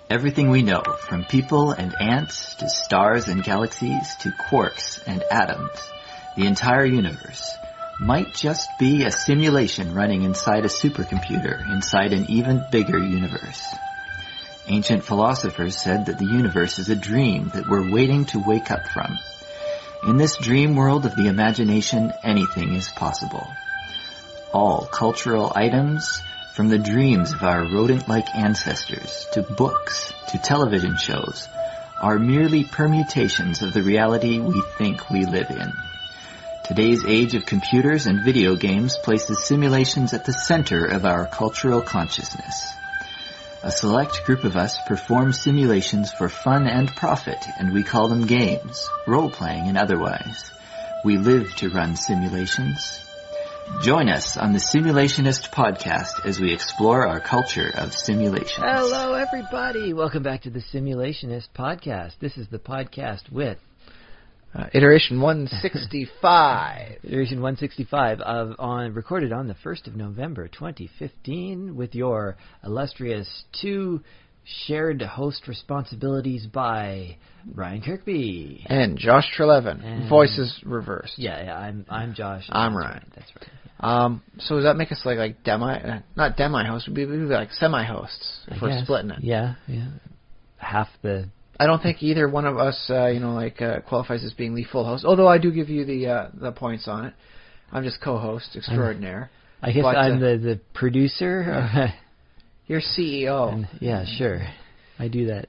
Everything we know, from people and ants to stars and galaxies to quarks and atoms, the entire universe, might just be a simulation running inside a supercomputer inside an even bigger universe. Ancient philosophers said that the universe is a dream that we're waiting to wake up from. In this dream world of the imagination, anything is possible. All cultural items, from the dreams of our rodent-like ancestors, to books, to television shows, are merely permutations of the reality we think we live in. Today's age of computers and video games places simulations at the center of our cultural consciousness. A select group of us perform simulations for fun and profit, and we call them games, role-playing and otherwise. We live to run simulations. Join us on the Simulationist podcast as we explore our culture of simulations. Hello, everybody. Welcome back to the Simulationist podcast. This is the podcast with Iteration 165. Iteration 165 recorded on the 1st of November 2015 with your illustrious two shared host responsibilities by Ryan Kirkby And Josh Trelevin. Voices reversed. Yeah, I'm Josh. I'm Ryan. That's right. So does that make us like not demi-hosts, we'd be like semi-hosts if we're splitting it. Yeah. Half the... I don't think either one of us, qualifies as being the full host. Although I do give you the points on it. I'm just co-host extraordinaire. I guess I'm the producer. You're CEO. Yeah, sure. I do that.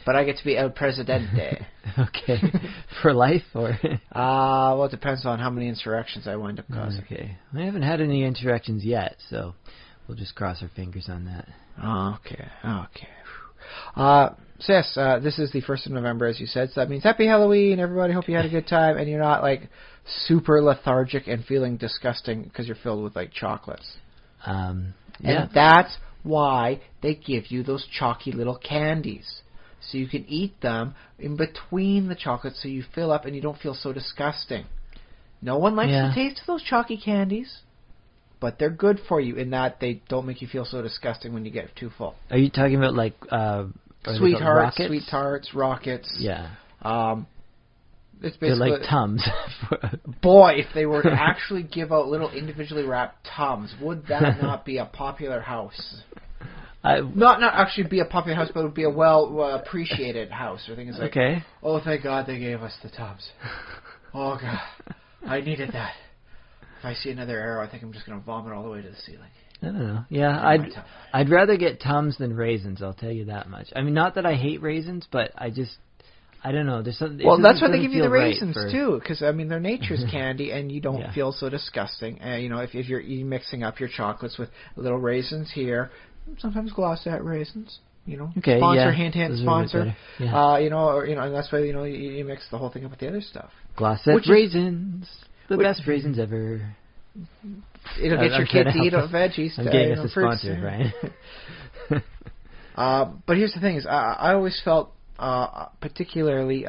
But I get to be El Presidente. Okay. For life, or? Well, it depends on how many insurrections I wind up causing. Okay. I haven't had any insurrections yet, so we'll just cross our fingers on that. Okay. So yes, this is the 1st of November, as you said, so that means Happy Halloween, everybody. Hope you had a good time, and you're not, like, super lethargic and feeling disgusting because you're filled with, like, chocolates. Yeah. And that's why they give you those chalky little candies. So you can eat them in between the chocolates so you fill up and you don't feel so disgusting. No one likes the taste of those chalky candies, but they're good for you in that they don't make you feel so disgusting when you get too full. Are you talking about, like... Sweethearts, Sweet Tarts, Rockets. Yeah. It's basically... They're like Tums. Boy, if they were to actually give out little individually wrapped Tums, would that not be a popular house? Not actually be a popular house, but it would be a well-appreciated house. Or things like, okay. Oh, thank God they gave us the Tums. Oh, God. I needed that. If I see another arrow, I think I'm just going to vomit all the way to the ceiling. I don't know. Yeah, I'd rather get Tums than raisins, I'll tell you that much. I mean, not that I hate raisins, but I don't know. There's something. Well, that's why they give you the raisins too, because I mean they're nature's candy, and you don't feel so disgusting. If you're mixing up your chocolates with little raisins here, sometimes Glossette raisins. Okay, sponsor, hint, sponsor. Yeah. And that's why you mix the whole thing up with the other stuff. Glossette rains, the best raisins ever. It'll get your kid to eat veggies. I'm getting us a sponsor, right? But here's the thing: is I always felt particularly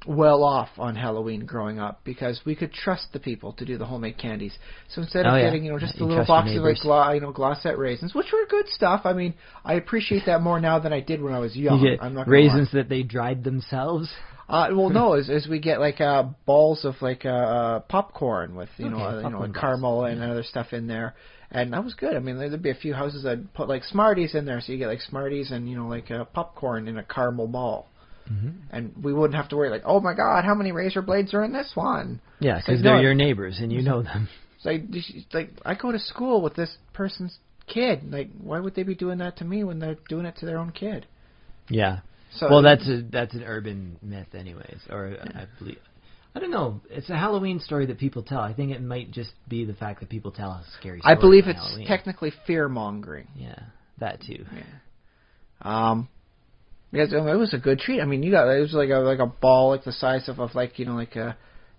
well off on Halloween growing up because we could trust the people to do the homemade candies. So instead of getting just a little box of like Glossette raisins, which were good stuff. I mean, I appreciate that more now than I did when I was young. You get I'm not raisins that they dried themselves. Well, no, as we get like balls of like popcorn with caramel and other stuff in there, and that was good. I mean, there'd be a few houses that put like Smarties in there, so you get like Smarties and popcorn in a caramel ball, and we wouldn't have to worry like, oh my God, how many razor blades are in this one? Yeah, because they're your neighbors and you know them. It's like I go to school with this person's kid. Like, why would they be doing that to me when they're doing it to their own kid? Yeah. So that's an urban myth, anyways, or I believe. I don't know. It's a Halloween story that people tell. I think it might just be the fact that people tell a scary story. I believe it's Halloween. Technically fear mongering. Yeah, that too. Yeah. Because it was a good treat. I mean, it was like a ball like the size of like an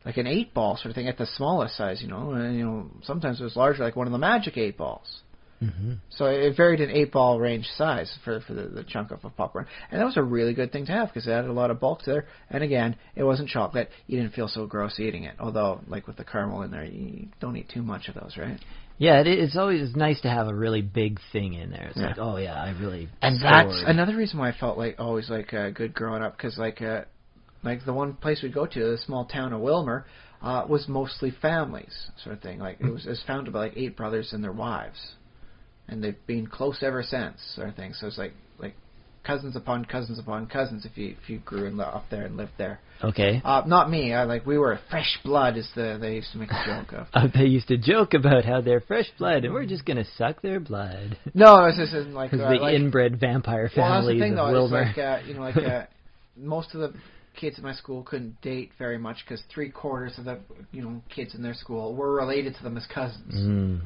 8-ball sort of thing at the smallest size. And, sometimes it was larger, like one of the Magic 8 balls. Mm-hmm. So it varied in 8-ball range size for the chunk of popcorn. And that was a really good thing to have because it added a lot of bulk to there. And again, it wasn't chocolate. You didn't feel so gross eating it. Although, like with the caramel in there, you don't eat too much of those, right? Yeah, it's always nice to have a really big thing in there. It's like, oh yeah, I really. And that's another reason why I felt like always like good growing up, because like the one place we'd go to, the small town of Wilmer, was mostly families sort of thing. Like it was founded by like 8 brothers and their wives, and they've been close ever since sort of thing. So it's like cousins upon cousins upon cousins if you grew up there and lived there. Okay. Not me. We were fresh blood, they used to make a joke of. They used to joke about how they're fresh blood and we're just gonna suck their blood. No, it's just like the inbred vampire families well, that's the thing, though, of Wilmer. It's like most of the kids at my school couldn't date very much because 3/4 of the kids in their school were related to them as cousins. Mm.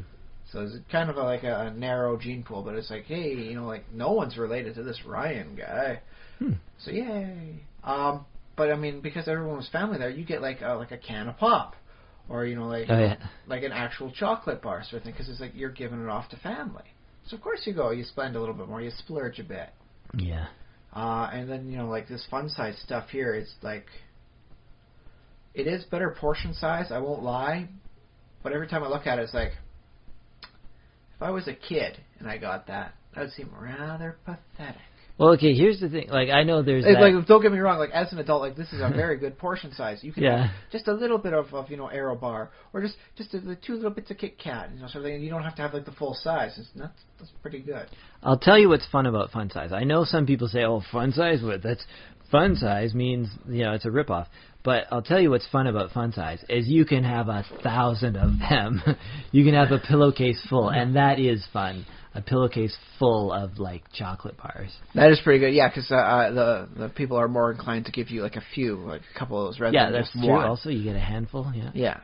So it's kind of like a narrow gene pool, but it's like, hey, no one's related to this Ryan guy. So yay. But I mean, because everyone was family there, you get like a can of pop, or like an actual chocolate bar sort of thing, because it's like you're giving it off to family. So of course you spend a little bit more, you splurge a bit. Yeah. And then like this fun size stuff here, it's like it is better portion size. I won't lie, but every time I look at it, it's like, if I was a kid and I got that would seem rather pathetic. Well, okay, here's the thing. Like, I know there's like, don't get me wrong. Like, as an adult, like this is a very good portion size. You can have just a little bit of Aero bar, or just the 2 little bits of Kit Kat, sort of thing. You don't have to have like the full size. That's pretty good. I'll tell you what's fun about fun size. I know some people say, "Oh, fun size? What? That's fun size means it's a ripoff." But I'll tell you what's fun about fun size is you can have 1,000 of them. You can have a pillowcase full, and that is fun. A pillowcase full of like chocolate bars. That is pretty good, yeah, because the people are more inclined to give you like a few, like a couple of those rather than just one. Yeah, that's true. Also, you get a handful. Yeah. Yeah,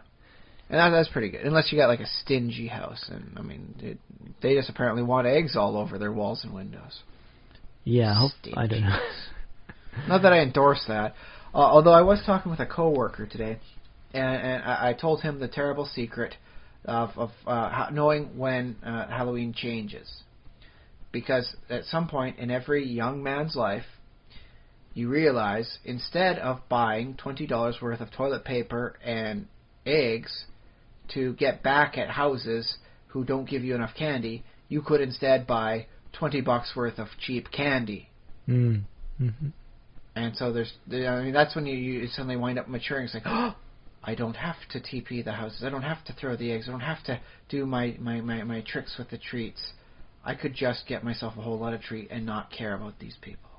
and that's pretty good. Unless you got like a stingy house, and I mean, they just apparently want eggs all over their walls and windows. Yeah, I don't know. Not that I endorse that. Although I was talking with a coworker today, and I told him the terrible secret of knowing when Halloween changes. Because at some point in every young man's life, you realize instead of buying $20 worth of toilet paper and eggs to get back at houses who don't give you enough candy, you could instead buy $20 worth of cheap candy. Mm-hmm. And so that's when you suddenly wind up maturing. It's like, oh, I don't have to TP the houses. I don't have to throw the eggs. I don't have to do my tricks with the treats. I could just get myself a whole lot of treat and not care about these people.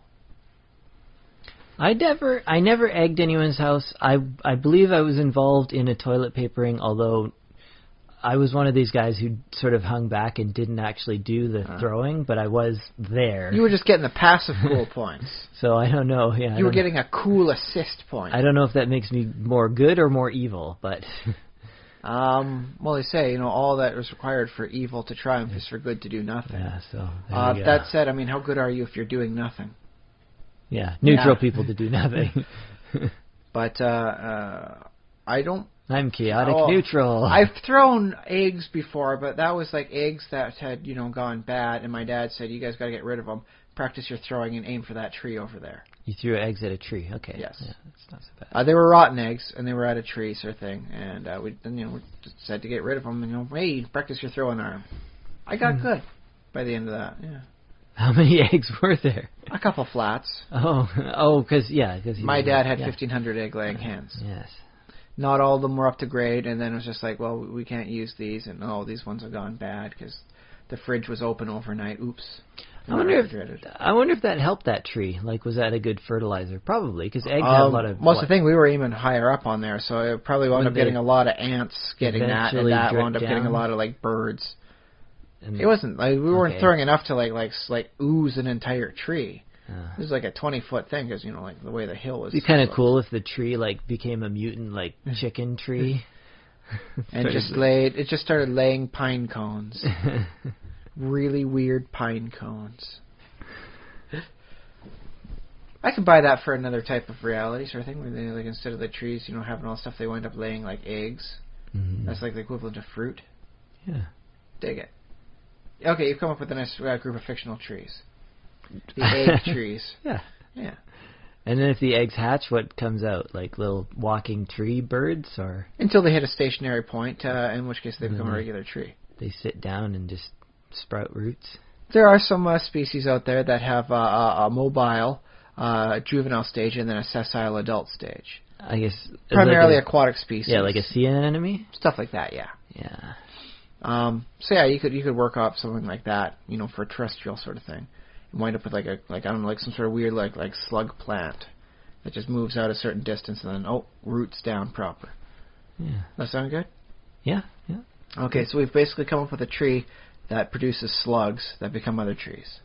I never egged anyone's house. I believe I was involved in a toilet papering, although I was one of these guys who sort of hung back and didn't actually do the throwing, but I was there. You were just getting the passive cool points. So I don't know. Yeah, you were getting a cool assist point. I don't know if that makes me more good or more evil, but... well, they say, all that is required for evil to triumph is for good to do nothing. Yeah, so that said, I mean, how good are you if you're doing nothing? Yeah, neutral people to do nothing. But I don't... I'm chaotic neutral. I've thrown eggs before, but that was like eggs that had, gone bad, and my dad said, you guys got to get rid of them. Practice your throwing and aim for that tree over there. You threw eggs at a tree, okay. Yes. Yeah, that's not so bad. They were rotten eggs, and they were at a tree sort of thing, and we just said to get rid of them, and, hey, practice your throwing arm. I got good by the end of that, yeah. How many eggs were there? A couple flats. Because my dad had 1,500 egg-laying hens. Yes. Not all of them were up to grade, and then it was just like, well, we can't use these, and these ones have gone bad because the fridge was open overnight. Oops. I wonder if that helped that tree. Like, was that a good fertilizer? Probably, because eggs have a lot of... Well, that's the thing. We were even higher up on there, so it probably wound up getting a lot of ants getting that, and that wound up getting a lot of, like, birds. And it wasn't... like we weren't throwing enough to, like ooze an entire tree. This is like a 20-foot thing, because, like, the way the hill was... It'd be kind of cool if the tree, like, became a mutant, like, chicken tree. And it just started laying pine cones. Really weird pine cones. I could buy that for another type of reality sort of thing, where they, like, instead of the trees, having all stuff, they wind up laying, like, eggs. Mm-hmm. That's like the equivalent of fruit. Yeah. Dig it. Okay, you've come up with a nice group of fictional trees. The egg trees. Yeah. Yeah. And then if the eggs hatch, what comes out? Like little walking tree birds, or... Until they hit a stationary point, in which case they become a regular tree. they sit down and just sprout roots. There are some species out there that have a mobile juvenile stage and then a sessile adult stage. I guess primarily like aquatic species. Yeah, like a sea anemone. Stuff like that. Yeah. Yeah. So yeah, you could work off something like that, for a terrestrial sort of thing. You wind up with like some sort of weird like slug plant that just moves out a certain distance and then roots down proper. Yeah. That sound good? Yeah. Yeah. Okay, so we've basically come up with a tree that produces slugs that become other trees.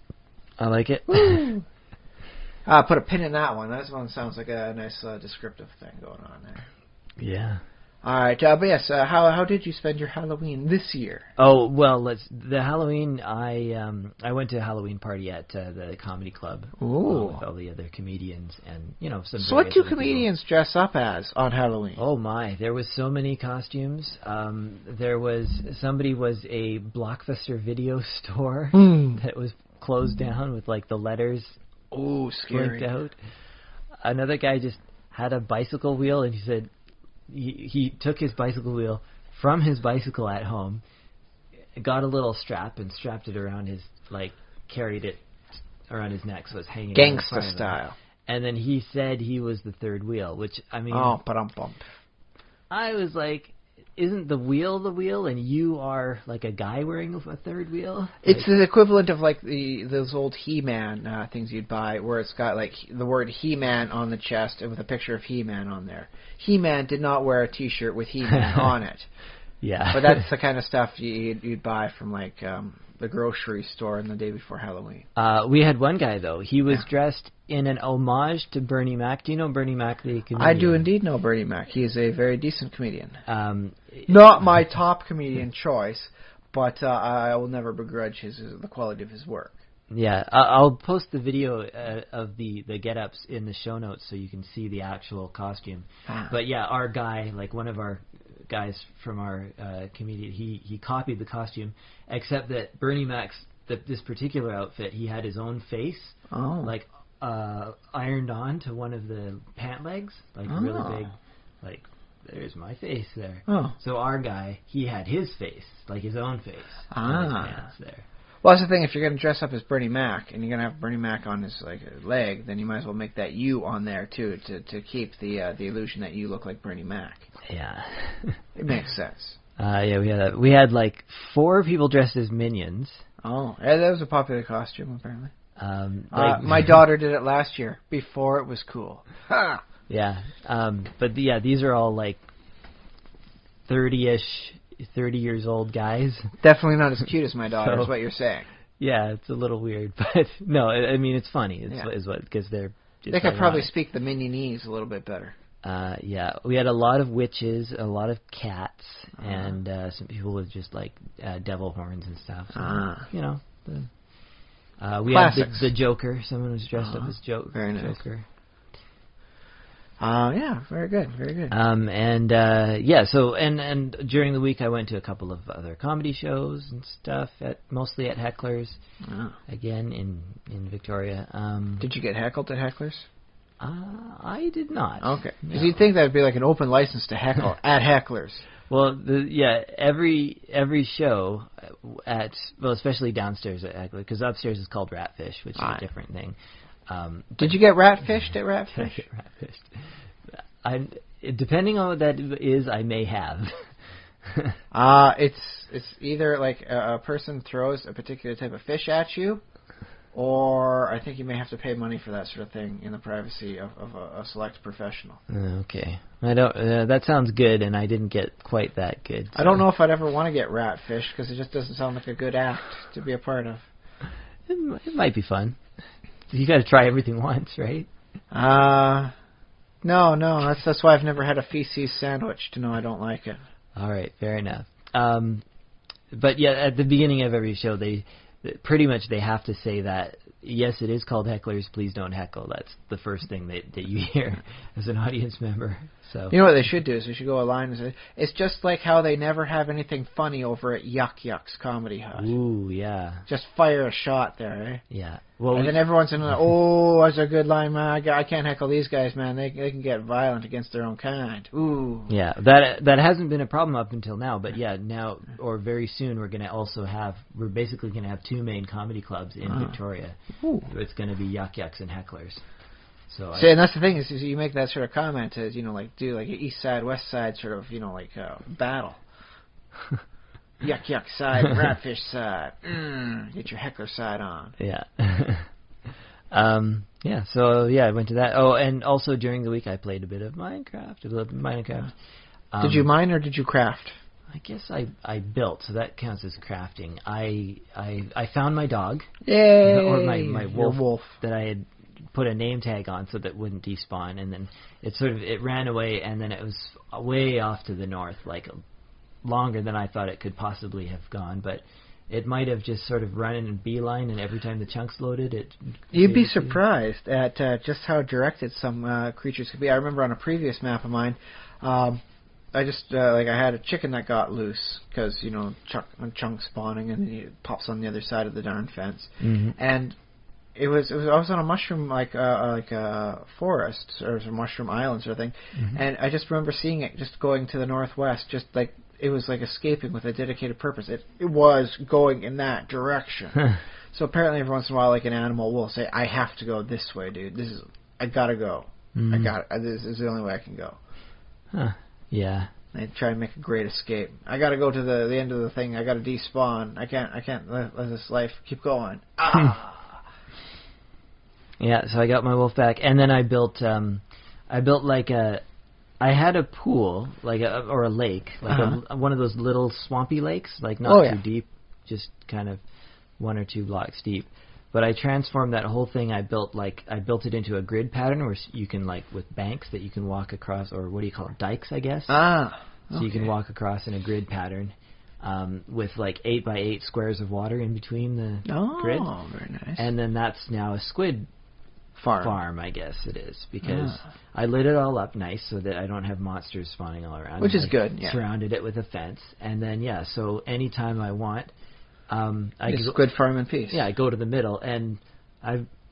I like it. Put a pin in that one. That one sounds like a nice descriptive thing going on there. Yeah. All right, but yes, how did you spend your Halloween this year? Oh well, the Halloween. I went to a Halloween party at the comedy club with all the other comedians and some. So what do comedians dress up as on Halloween? Oh my, there was so many costumes. Somebody was a Blockbuster video store that was closed down with like the letters. Oh, scary! Blinked out. Another guy just had a bicycle wheel, and he said. He took his bicycle wheel from his bicycle at home, got a little strap and strapped it around carried it around his neck so it's hanging. Gangsta style. And then he said he was the third wheel, which I mean. Oh, ba-dum-bum. I was like, isn't the wheel and you are like a guy wearing a third wheel? It's the equivalent of like those old He-Man things you'd buy where it's got like the word He-Man on the chest and with a picture of He-Man on there. He-Man did not wear a T-shirt with He-Man on it. Yeah. But that's the kind of stuff you'd buy from like the grocery store in the day before Halloween. We had one guy though. He was dressed in an homage to Bernie Mac. Do you know Bernie Mac, the comedian? I do indeed know Bernie Mac. He is a very decent comedian. Not my top comedian choice, but I will never begrudge the quality of his work. Yeah, I'll post the video of the get-ups in the show notes so you can see the actual costume. But yeah, our guy, like one of our guys from our comedian, he copied the costume, except that Bernie Mac's this particular outfit, he had his own face, like ironed on to one of the pant legs, like really big, like there's my face there. So our guy, he had his face, like his own face, on his pants there. Well, that's the thing. If you're going to dress up as Bernie Mac and you're going to have Bernie Mac on his leg, then you might as well make that you on there too to keep the illusion that you look like Bernie Mac. Yeah, it makes sense. Yeah, we had like 4 people dressed as minions. Oh, yeah, that was a popular costume apparently. My daughter did it last year before it was cool. Yeah, but yeah, these are all like 30 years old guys. Definitely not as cute as my daughter, is what you're saying. Yeah, it's a little weird, but no, I mean it's funny. Because they could probably speak the minionese a little bit better. Yeah, we had a lot of witches, a lot of cats, and some people with just like devil horns and stuff. So, we had the Joker. Someone was dressed up as Joker. Very nice. Joker. Yeah, very good, very good. So during the week I went to a couple of other comedy shows and stuff, mostly at Heckler's, again in Victoria. Did you get heckled at Heckler's? I did not. Okay, because you'd think that would be like an open license to heckle at Heckler's. Well, every show especially downstairs at Heckler, because upstairs is called Ratfish, which is a different thing. Did you get ratfished at Ratfish? Depending on what that is, I may have. It's either like a person throws a particular type of fish at you, or I think you may have to pay money for that sort of thing in the privacy of a select professional. Okay, I don't. That sounds good, and I didn't get quite that good. So. I don't know if I'd ever want to get ratfish because it just doesn't sound like a good act to be a part of. It might be fun. You got to try everything once, right? No. That's why I've never had a feces sandwich to know I don't like it. All right, fair enough. But yeah, at the beginning of every show, they have to say that yes, it is called Hecklers. Please don't heckle. That's the first thing that you hear as an audience member. So you know what they should do is they should go a line and say it's just like how they never have anything funny over at Yuck Yuck's Comedy Hut. Ooh, yeah. Just fire a shot there, eh? Yeah. Well, and then every once in a while, oh, that's a good line, man. I can't heckle these guys, man. They can get violent against their own kind. Ooh. Yeah, that hasn't been a problem up until now, but yeah, now or very soon we're basically going to have 2 main comedy clubs in Victoria. Ooh. It's going to be Yuck Yucks and Hecklers. And that's the thing is you make that sort of comment as like do like an east side west side sort of battle. Yuck yuck side, ratfish side. Get your heckler side on. Yeah. Yeah. So I went to that. Oh, and also during the week I played a bit of Minecraft. Did you mine or did you craft? I guess I built, so that counts as crafting. I found my dog. Yay! Or my wolf that I had put a name tag on so that it wouldn't despawn, and then it ran away, and then it was way off to the north, like longer than I thought it could possibly have gone, but it might have just sort of run in a beeline, and every time the chunks loaded, You'd be surprised at just how directed some creatures could be. I remember on a previous map of mine, I just I had a chicken that got loose because chunk spawning, and then it pops on the other side of the darn fence, and I was on a mushroom forest or some mushroom island sort of thing, and I just remember seeing it just going to the northwest, just like it was like escaping with a dedicated purpose. It was going in that direction. So apparently every once in a while, like an animal will say, "I have to go this way, dude. I gotta go. This is the only way I can go." Huh. Yeah. They try and make a great escape. I gotta go to the end of the thing. I gotta despawn. I can't let this life keep going. Yeah, so I got my wolf back, and then I built I had a pool, or a lake, one of those little swampy lakes, not too deep, just kind of 1 or 2 blocks deep. But I transformed that whole thing. I built it into a grid pattern where you can with banks that you can walk across, or what do you call it, dikes, I guess. So you can walk across in a grid pattern. With 8 by 8 squares of water in between the grid. Oh, very nice. And then that's now a squid farm, I guess it is, because I lit it all up nice so that I don't have monsters spawning all around. Which is good, yeah. Surrounded it with a fence, and then so anytime I want, I can squid farm in peace. Yeah, I go to the middle, and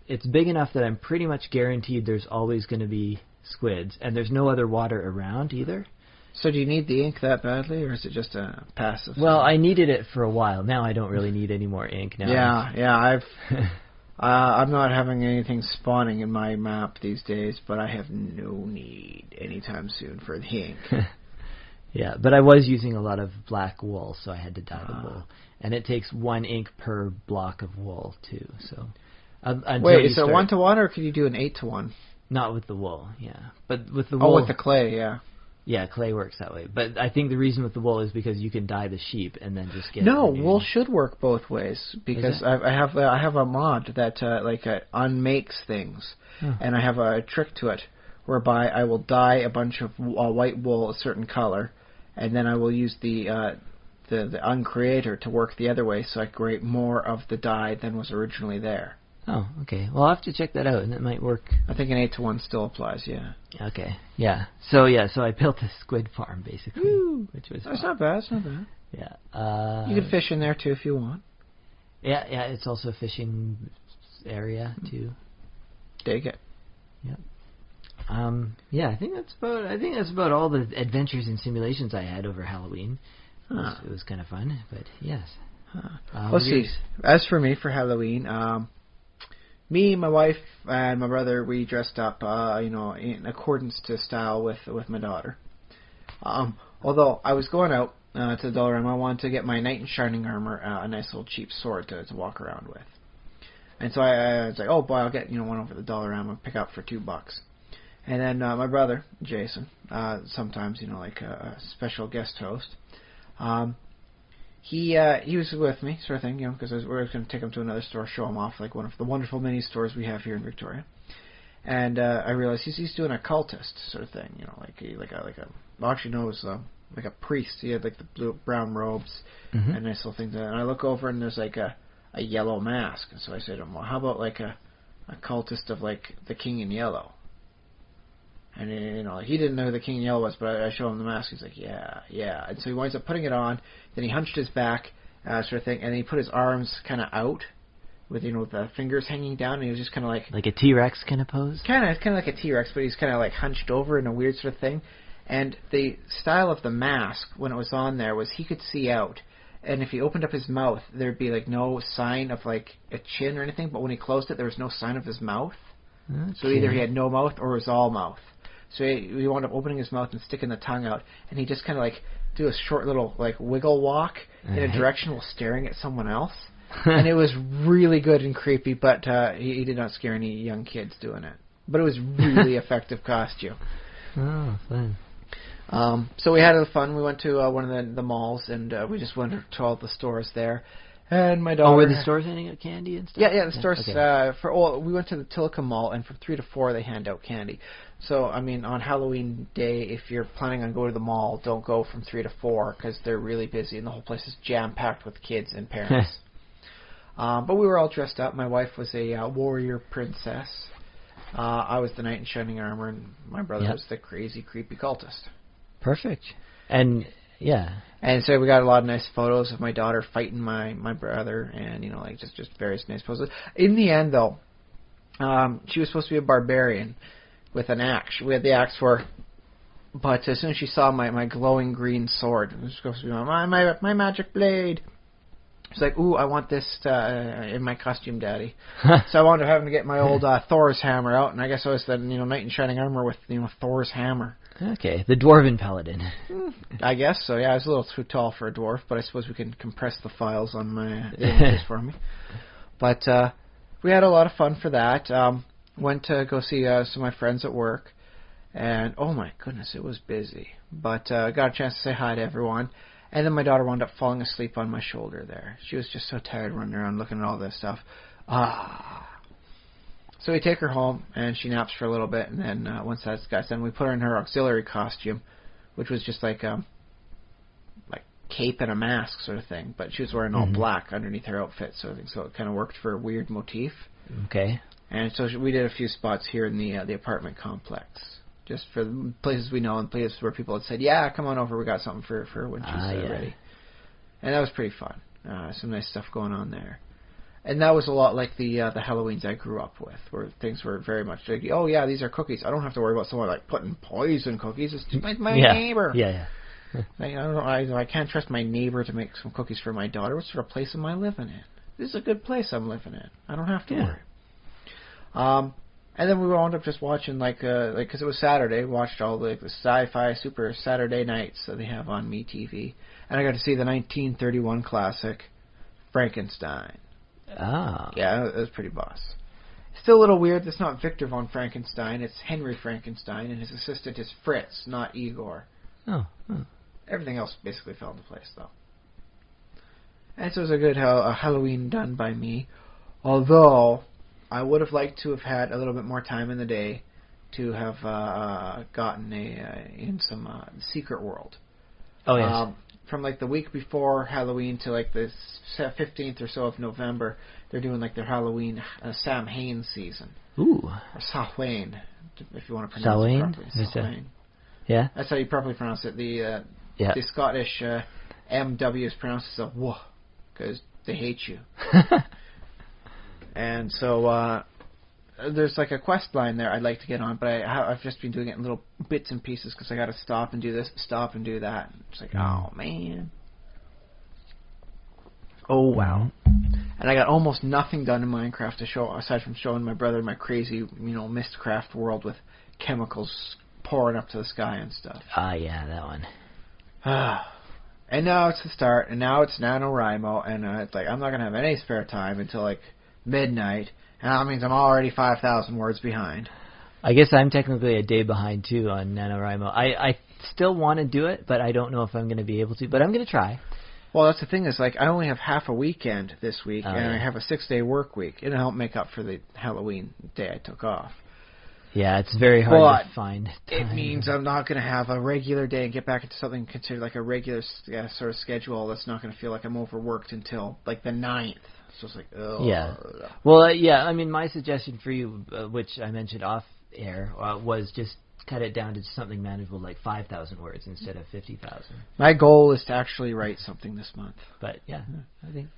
it's big enough that I'm pretty much guaranteed there's always going to be squids, and there's no other water around either. So do you need the ink that badly, or is it just a passive? Well, I needed it for a while. Now I don't really need any more ink. Now I'm not having anything spawning in my map these days, but I have no need anytime soon for the ink. Yeah, but I was using a lot of black wool, so I had to dye the wool. And it takes 1 ink per block of wool, too. So wait, is it 1-to-1, or could you do an 8-to-1? Not with the wool, yeah. But with the wool... Oh, with the clay, yeah. Yeah, clay works that way. But I think the reason with the wool is because you can dye the sheep and then just get... No, wool should work both ways, because I have a mod that unmakes things, and I have a trick to it whereby I will dye a bunch of white wool a certain color, and then I will use the uncreator to work the other way, so I create more of the dye than was originally there. Oh, okay. Well, I'll have to check that out, and it might work. I think an 8-to-1 still applies, yeah. Okay, yeah. So I built a squid farm, basically. Woo! Which was That's not bad, it's not bad. Yeah. You can fish in there, too, if you want. Yeah, it's also a fishing area, too. Dig it. Yep. Yeah, I think that's about all the adventures and simulations I had over Halloween. It was kind of fun, but yes. Let's see. As for me, for Halloween, me, my wife, and my brother, we dressed up, in accordance to style with my daughter. Although I was going out to the Dollarama, I wanted to get my knight in shining armor, a nice little cheap sword to walk around with. And so I was like, oh boy, I'll get one over the Dollarama, pick up for $2. And then my brother, Jason, sometimes like a special guest host, he was with me, sort of thing, because we were going to take him to another store, show him off, like one of the wonderful mini stores we have here in Victoria. And I realized he's doing a cultist sort of thing, like a priest. He had like the blue brown robes and nice little things. And I look over and there's like a yellow mask. And so I said to him, well, how about like a cultist of like the King in Yellow? And he didn't know who the King in Yellow was, but I show him the mask. He's like, yeah. And so he winds up putting it on. Then he hunched his back, sort of thing, and then he put his arms kind of out, with the fingers hanging down, and he was just kind of like a T-Rex kind of pose. Kind of like a T-Rex, but he's kind of like hunched over in a weird sort of thing. And the style of the mask when it was on there was he could see out, and if he opened up his mouth, there'd be like no sign of like a chin or anything. But when he closed it, there was no sign of his mouth. Okay. So either he had no mouth or it was all mouth. So he wound up opening his mouth and sticking the tongue out, and he just kind of like do a short little like wiggle walk in a direction while staring at someone else. And it was really good and creepy, but he did not scare any young kids doing it. But it was really effective costume. Oh, fun. So we had fun. We went to one of the malls, and we just went to all the stores there. And my daughter... Oh, were the stores handing out candy and stuff? Yeah, the stores... Okay. We went to the Tillicum Mall, and from 3 to 4 they hand out candy. So, I mean, on Halloween day, if you're planning on going to the mall, don't go from 3 to 4, because they're really busy, and the whole place is jam-packed with kids and parents. But we were all dressed up. My wife was a warrior princess. I was the knight in shining armor, and my brother was the crazy, creepy cultist. Perfect. And, yeah... And so we got a lot of nice photos of my daughter fighting my brother, and like just various nice poses. In the end, though, she was supposed to be a barbarian with an axe. We had the axe for her, but as soon as she saw my glowing green sword, it was supposed to be my magic blade. She's like, "Ooh, I want this in my costume, Daddy." So I wound up having to get my old Thor's hammer out, and I guess I was the knight in shining armor with Thor's hammer. Okay, the Dwarven Paladin. I guess so, yeah. I was a little too tall for a dwarf, but I suppose we can compress the files on my images for me. But we had a lot of fun for that. Went to go see some of my friends at work, and oh my goodness, it was busy. But got a chance to say hi to everyone, and then my daughter wound up falling asleep on my shoulder there. She was just so tired running around looking at all this stuff. So we take her home, and she naps for a little bit, and then once that's got done, we put her in her auxiliary costume, which was just like cape and a mask sort of thing, but she was wearing all black underneath her outfit, so it kind of worked for a weird motif. Okay. And so we did a few spots here in the apartment complex, just for the places we know and places where people had said, "Yeah, come on over, we got something for her when she's ready." And that was pretty fun. Some nice stuff going on there. And that was a lot like the Halloweens I grew up with, where things were very much like, "Oh yeah, these are cookies. I don't have to worry about someone like putting poison cookies. It's just my neighbor." Yeah. I don't know. I can't trust my neighbor to make some cookies for my daughter. What sort of place am I living in? This is a good place I'm living in. I don't have to worry. And then we wound up just watching because it was Saturday. We watched all the sci-fi super Saturday nights that they have on MeTV, and I got to see the 1931 classic Frankenstein. Ah. Yeah, it was pretty boss. Still a little weird. It's not Victor von Frankenstein. It's Henry Frankenstein, and his assistant is Fritz, not Igor. Oh. Everything else basically fell into place, though. And so it was a good Halloween done by me. Although, I would have liked to have had a little bit more time in the day to have gotten in some Secret World. Oh, yes. From the week before Halloween to the 15th or so of November, they're doing their Halloween Samhain season. Ooh. Or Samhain, if you want to pronounce it properly. Samhain. Yeah. That's how you properly pronounce it. The Scottish MW is pronounced as a "wuh" because they hate you. And so there's a quest line there I'd like to get on, but I've just been doing it in little bits and pieces because I got to stop and do this, stop and do that. It's oh man. Oh wow. And I got almost nothing done in Minecraft to show aside from showing my brother my crazy Mistcraft world with chemicals pouring up to the sky and stuff. Ah, yeah, that one. And now it's the start, and now it's NaNoWriMo, and it's I'm not going to have any spare time until midnight, and that means I'm already 5,000 words behind. I guess I'm technically a day behind, too, on NaNoWriMo. I still want to do it, but I don't know if I'm going to be able to, but I'm going to try. Well, that's the thing is, I only have half a weekend this week, and I have a 6-day work week. It'll help make up for the Halloween day I took off. Yeah, it's very hard to find time. It means I'm not going to have a regular day and get back into something considered a regular sort of schedule that's not going to feel like I'm overworked until the 9th. So it's ugh. Yeah. Well, I mean, my suggestion for you, which I mentioned off air, was just cut it down to something manageable, 5,000 words instead of 50,000. My goal is to actually write something this month. But yeah, I think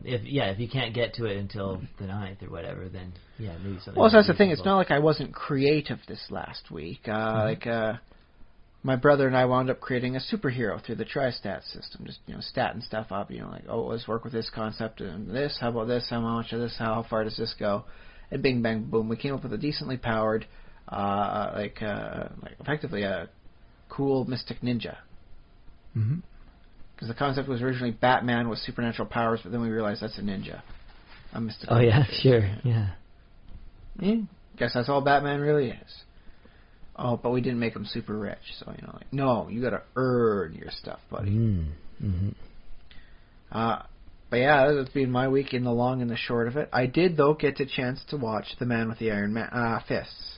if you can't get to it until the 9th or whatever, then maybe something. Well, so that's the thing. It's not like I wasn't creative this last week. My brother and I wound up creating a superhero through the Tri-Stat system, just statting stuff up. Let's work with this concept and this. How about this? How much of this? How far does this go? And bing, bang, boom. We came up with a decently powered, effectively a cool mystic ninja. Mm-hmm. Because the concept was originally Batman with supernatural powers, but then we realized that's a ninja. A mystical. Oh yeah, ninja. sure, yeah. Guess that's all Batman really is. Oh, but we didn't make him super rich, so no, you got to earn your stuff, buddy. Mm-hmm. But yeah, that's been my week in the long and the short of it. I did though get a chance to watch The Man with the Iron Fists.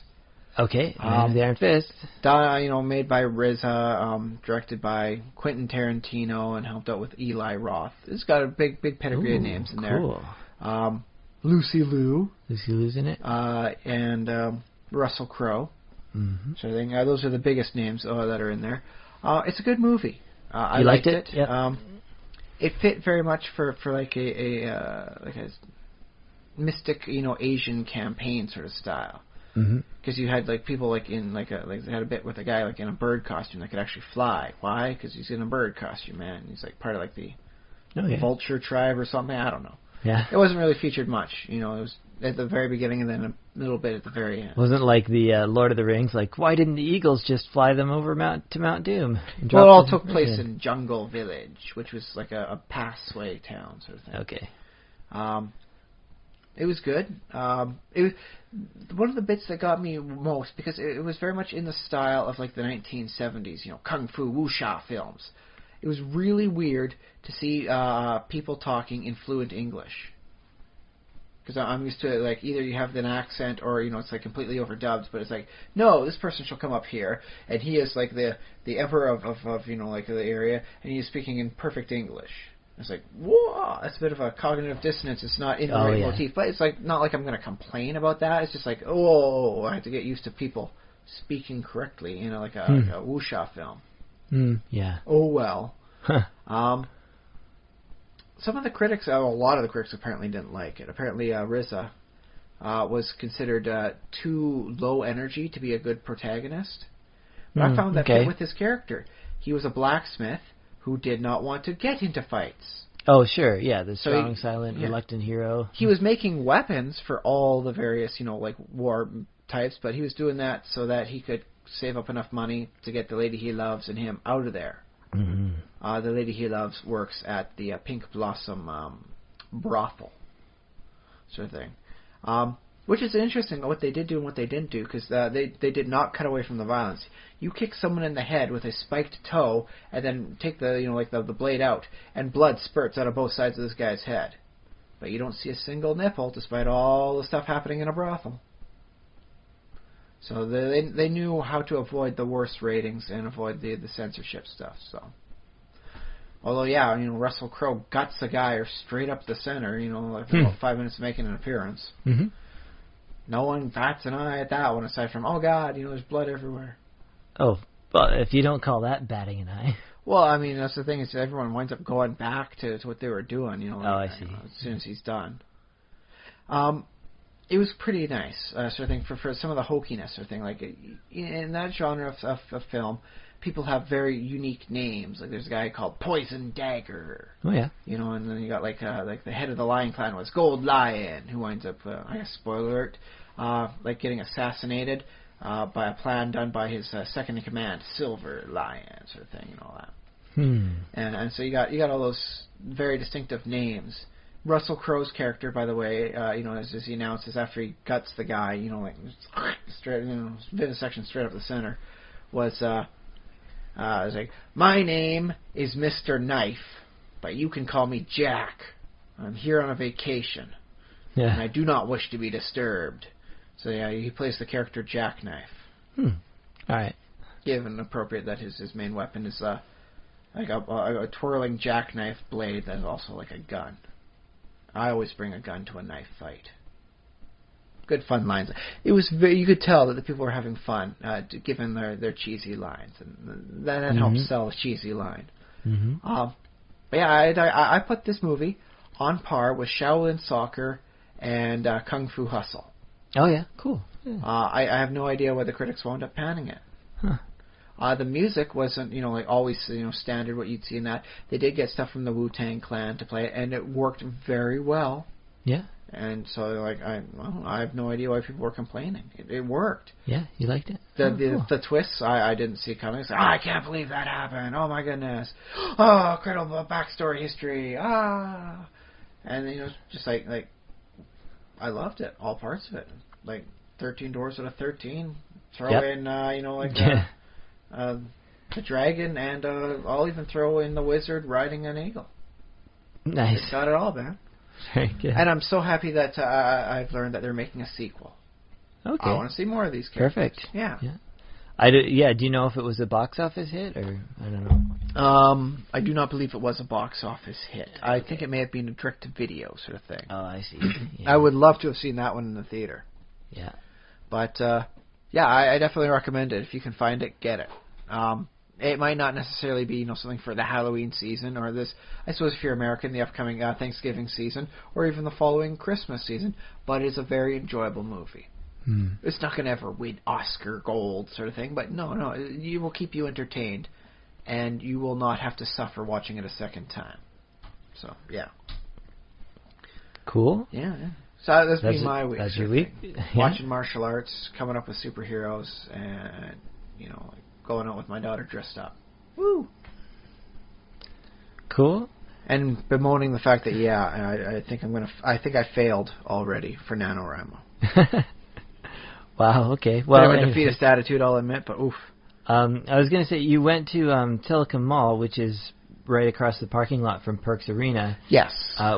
Okay, Man with the Iron Fist. Made by RZA, directed by Quentin Tarantino, and helped out with Eli Roth. It's got a big pedigree of names in there. Cool. Lucy Liu. Lucy Liu's in it. And Russell Crowe. Mm-hmm. Sort of thing. Those are the biggest names that are in there. It's a good movie. I liked it. Yep. It fit very much for like a mystic, Asian campaign sort of style. Because you had people they had a bit with a guy in a bird costume that could actually fly. Why? Because he's in a bird costume, man. He's part of the vulture tribe or something. I don't know. Yeah. It wasn't really featured much. It was at the very beginning and then a little bit at the very end. Wasn't like the Lord of the Rings. Why didn't the eagles just fly them over to Mount Doom? Well, it all took place in Jungle Village, which was like a passway town sort of thing. Okay. It was good. It was one of the bits that got me most because it was very much in the style of the 1970s, kung fu wuxia films. It was really weird to see people talking in fluent English. Because I'm used to either you have an accent or it's completely overdubbed, but it's no, this person shall come up here and he is the emperor of the area and he is speaking in perfect English. It's whoa, that's a bit of a cognitive dissonance. It's not in the right motif, but it's not like I'm going to complain about that. It's just oh, I have to get used to people speaking correctly, like a wuxia film. Yeah. Oh well. Huh. Some of the critics, a lot of the critics apparently didn't like it. Apparently RZA was considered too low energy to be a good protagonist. But I found that fit with his character. He was a blacksmith who did not want to get into fights. Oh, sure, yeah, the strong, silent, reluctant hero. He was making weapons for all the various, war types, but he was doing that so that he could save up enough money to get the lady he loves and him out of there. Mm-hmm. The lady he loves works at the Pink Blossom brothel, sort of thing. Which is interesting what they did do and what they didn't do, because they did not cut away from the violence. You kick someone in the head with a spiked toe, and then take the blade out, and blood spurts out of both sides of this guy's head. But you don't see a single nipple, despite all the stuff happening in a brothel. So they knew how to avoid the worst ratings and avoid the censorship stuff. So, although Russell Crowe guts a guy straight up the center. About 5 minutes of making an appearance. Mm-hmm. No one bats an eye at that one, aside from God, there's blood everywhere. Oh, but if you don't call that batting an eye. Well, that's the thing is everyone winds up going back to what they were doing. I see. As soon as he's done. It was pretty nice, sort of thing, for some of the hokiness or thing. In that genre of film, people have very unique names. There's a guy called Poison Dagger. Oh yeah. And then you got the head of the Lion Clan was Gold Lion, who winds up, I guess spoiler alert, getting assassinated by a plan done by his second in command, Silver Lion, sort of thing, and all that. And so you got all those very distinctive names. Russell Crowe's character, by the way, as he announces after he guts the guy, straight, vivisection straight up the center, was my name is Mr. Knife, but you can call me Jack. I'm here on a vacation, and I do not wish to be disturbed. So he plays the character Jackknife. All right. Given appropriate that his main weapon is a twirling jackknife blade that is also like a gun. I always bring a gun to a knife fight. Good fun lines. It was you could tell that the people were having fun, given their cheesy lines, and that helps sell a cheesy line. Mm-hmm. But yeah, I put this movie on par with Shaolin Soccer and Kung Fu Hustle. Oh yeah, cool. Yeah. I have no idea why the critics wound up panning it. The music wasn't, like always, standard what you'd see in that. They did get stuff from the Wu-Tang Clan to play it, and it worked very well. Yeah. And so, I have no idea why people were complaining. It worked. Yeah, you liked it? The Cool. twists, I didn't see coming. It's like, I can't believe that happened. Oh, my goodness. Oh, incredible backstory history. And, just like I loved it, all parts of it. Like, 13 doors out of 13. Throw in, the dragon, and I'll even throw in the wizard riding an eagle. Nice. It's got it all, man. Very good. And I'm so happy that I've learned that they're making a sequel. Okay. I want to see more of these characters. Perfect. Yeah. Do you know if it was a box office hit, or I don't know? I do not believe it was a box office hit. I think it may have been a direct-to-video sort of thing. Oh, I see. Yeah. I would love to have seen that one in the theater. Yeah. But, I definitely recommend it. If you can find it, get it. It might not necessarily be, something for the Halloween season, or this, I suppose if you're American, the upcoming Thanksgiving season, or even the following Christmas season, but it's a very enjoyable movie. It's not going to ever win Oscar gold sort of thing, but no, it will keep you entertained, and you will not have to suffer watching it a second time. So, yeah. Cool. Yeah. So that's been my week. That's your week? Watching martial arts, coming up with superheroes, and, going out with my daughter dressed up. Woo! Cool. And bemoaning the fact that, I think I failed already for NaNoWriMo. Wow, okay. Well, anyway, defeatist attitude, I'll admit, but oof. I was going to say, you went to Telecom Mall, which is right across the parking lot from Perks Arena. Yes.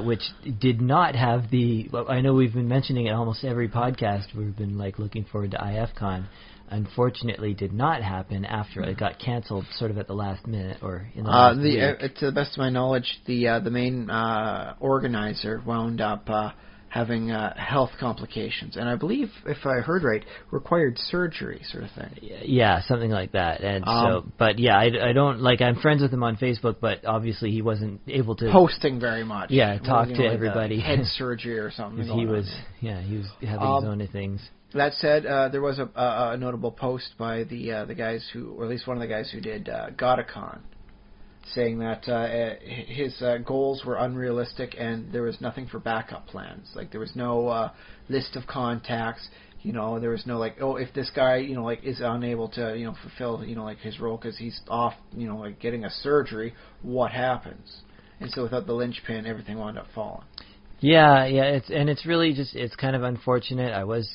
Which did not have the... Well, I know we've been mentioning it almost every podcast. We've been looking forward to IFCon. Unfortunately, did not happen after it got canceled, sort of at the last minute or in the last week. To the best of my knowledge, the main organizer wound up having health complications, and I believe, if I heard right, required surgery, sort of thing. Yeah, something like that. And I don't I'm friends with him on Facebook, but obviously he wasn't able to posting very much. Yeah, talk to everybody. Head surgery or something. He was having his own things. That said, there was a notable post by the guys who, or at least one of the guys who did Godicon, saying that his goals were unrealistic and there was nothing for backup plans. Like, there was no list of contacts. There was no if this guy is unable to fulfill his role because he's off getting a surgery, what happens? And so without the linchpin, everything wound up falling. Yeah, it's really just, it's kind of unfortunate. I was,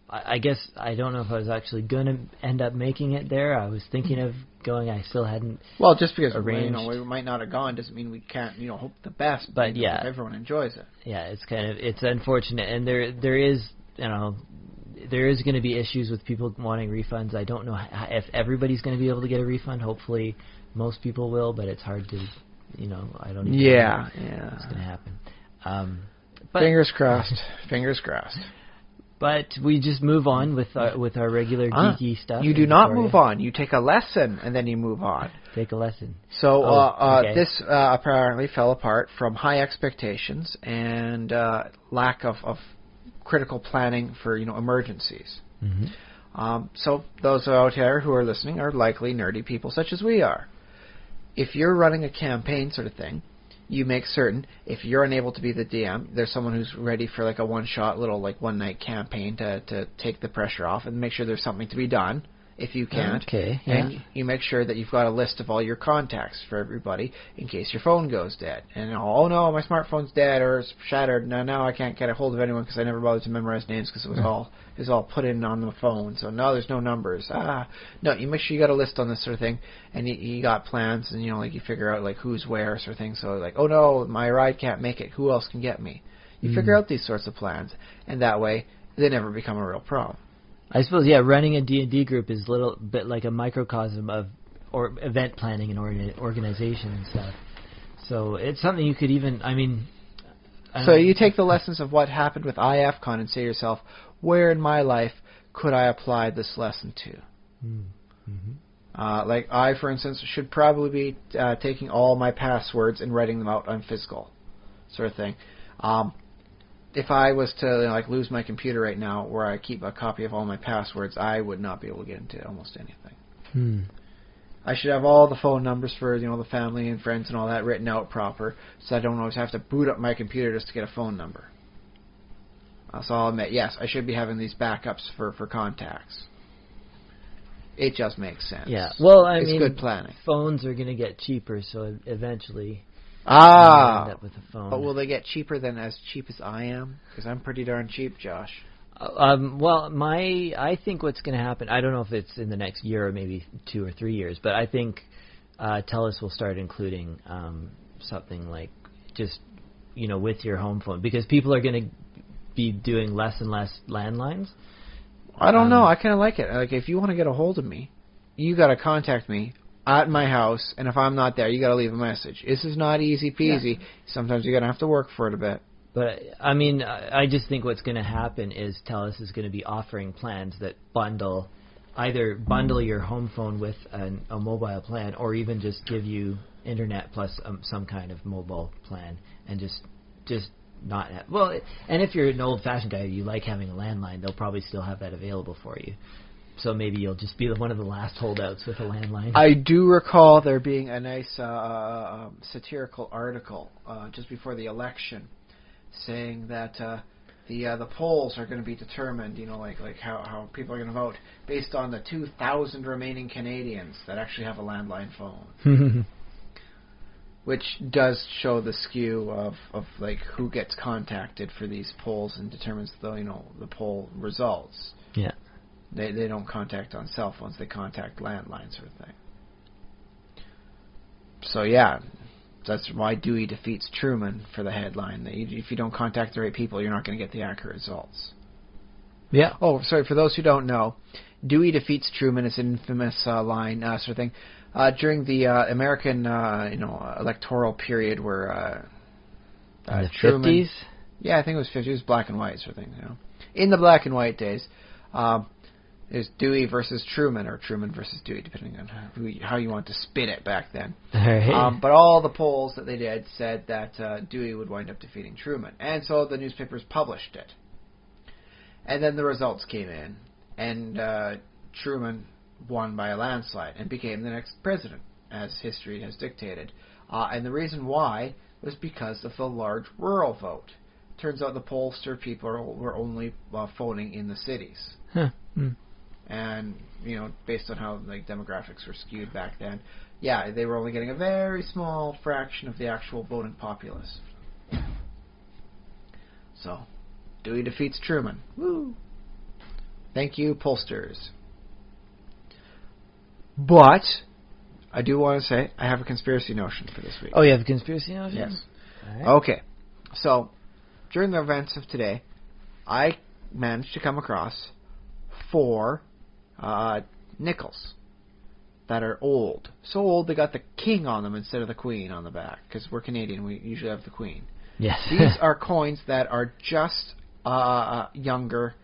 I guess, I don't know if I was actually going to end up making it there. I was thinking of going. I still hadn't. Well, just because arranged. We might not have gone doesn't mean we can't hope the best. But if everyone enjoys it. Yeah, it's unfortunate, and there is going to be issues with people wanting refunds. I don't know if everybody's going to be able to get a refund. Hopefully, most people will, but it's hard to, I don't even know what's going to happen. But fingers crossed. Fingers crossed. But we just move on with our regular geeky stuff. You do not move on. You take a lesson and then you move on. Take a lesson. So this apparently fell apart from high expectations and lack of critical planning for emergencies. Mm-hmm. So those out there who are listening are likely nerdy people such as we are. If you're running a campaign sort of thing, you make certain, if you're unable to be the DM, there's someone who's ready for a one-shot little one-night campaign to take the pressure off and make sure there's something to be done if you can't. Okay, yeah. And you make sure that you've got a list of all your contacts for everybody in case your phone goes dead. And, oh no, my smartphone's dead or it's shattered. Now I can't get a hold of anyone because I never bothered to memorize names because it was all put in on the phone. So no, there's no numbers. No, you make sure you got a list on this sort of thing, and you got plans, and you figure out who's where sort of thing. So oh no, my ride can't make it. Who else can get me? You figure out these sorts of plans, and that way they never become a real problem. I suppose, running a D&D group is a little bit like a microcosm of event planning and organization and stuff. So it's something you could even, So you take the lessons of what happened with IFCon and say to yourself, where in my life could I apply this lesson to? Mm-hmm. I, for instance, should probably be taking all my passwords and writing them out on physical. sort of thing. If I was to like lose my computer right now, where I keep a copy of all my passwords, I would not be able to get into almost anything. I should have all the phone numbers for the family and friends and all that written out proper, so I don't always have to boot up my computer just to get a phone number. So I'll admit, yes, I should be having these backups for contacts. It just makes sense. Yeah. Well, I mean, it's good planning. Phones are going to get cheaper, so eventually you'll end up with a phone. But will they get cheaper than as cheap as I am? Because I'm pretty darn cheap, Josh. Well, I think what's going to happen, I don't know if it's in the next year or maybe 2 or 3 years, but I think TELUS will start including something like just, with your home phone, because people are going to be doing less and less landlines. I don't know. I kind of like it. Like, if you want to get a hold of me, you got to contact me at my house, and if I'm not there, you got to leave a message. This is not easy peasy. Yeah. Sometimes you're going to have to work for it a bit. But, I mean, I just think what's going to happen is TELUS is going to be offering plans that either bundle your home phone with a mobile plan, or even just give you internet plus some kind of mobile plan, and just not have, well, and if you're an old-fashioned guy, you like having a landline, they'll probably still have that available for you. So maybe you'll just be one of the last holdouts with a landline. I do recall there being a nice satirical article just before the election saying that the polls are going to be determined, like how people are going to vote based on the 2,000 remaining Canadians that actually have a landline phone. Which does show the skew of like who gets contacted for these polls and determines the poll results. Yeah. They don't contact on cell phones, they contact landlines sort of thing. So yeah, that's why Dewey defeats Truman for the headline. If you don't contact the right people, you're not going to get the accurate results. Yeah. Oh, sorry, for those who don't know, Dewey defeats Truman is an infamous line sort of thing. During the American, electoral period where in the Truman, 50s? Yeah, I think it was 50s. It was black and white sort of thing. In the black and white days, there's Dewey versus Truman, or Truman versus Dewey, depending on how you want to spin it back then. Right. But all the polls that they did said that Dewey would wind up defeating Truman, and so the newspapers published it. And then the results came in, and Truman won by a landslide and became the next president, as history has dictated. And the reason why was because of the large rural vote. Turns out the pollster people were only phoning in the cities. Huh. And, based on how demographics were skewed back then, yeah, they were only getting a very small fraction of the actual voting populace. So, Dewey defeats Truman. Woo! Thank you, pollsters. But I do want to say I have a conspiracy notion for this week. Oh, you have a conspiracy notion? Yes. All right. Okay. So, during the events of today, I managed to come across 4 nickels that are old. So old they got the king on them instead of the queen on the back, because we're Canadian, we usually have the queen. Yes. These are coins that are just younger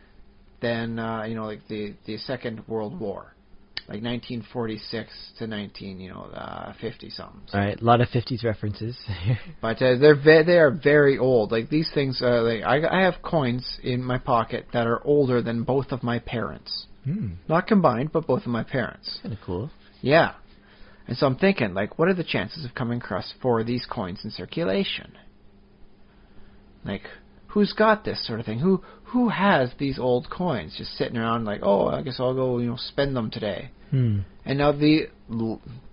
than like the Second World War, like 1946 to 1950 something. All right, a lot of 50s references. But they are very old. Like these things, I have coins in my pocket that are older than both of my parents. Not combined, but both of my parents. Kind of cool. Yeah. And so I'm thinking, what are the chances of coming across 4 of these coins in circulation? Who's got this sort of thing? Who has these old coins just sitting around I guess I'll go, spend them today. And now the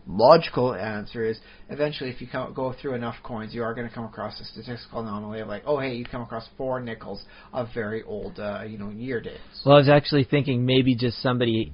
logical answer is, eventually if you go through enough coins, you are going to come across a statistical anomaly of you come across 4 nickels of very old, year dates. Well, I was actually thinking maybe just somebody,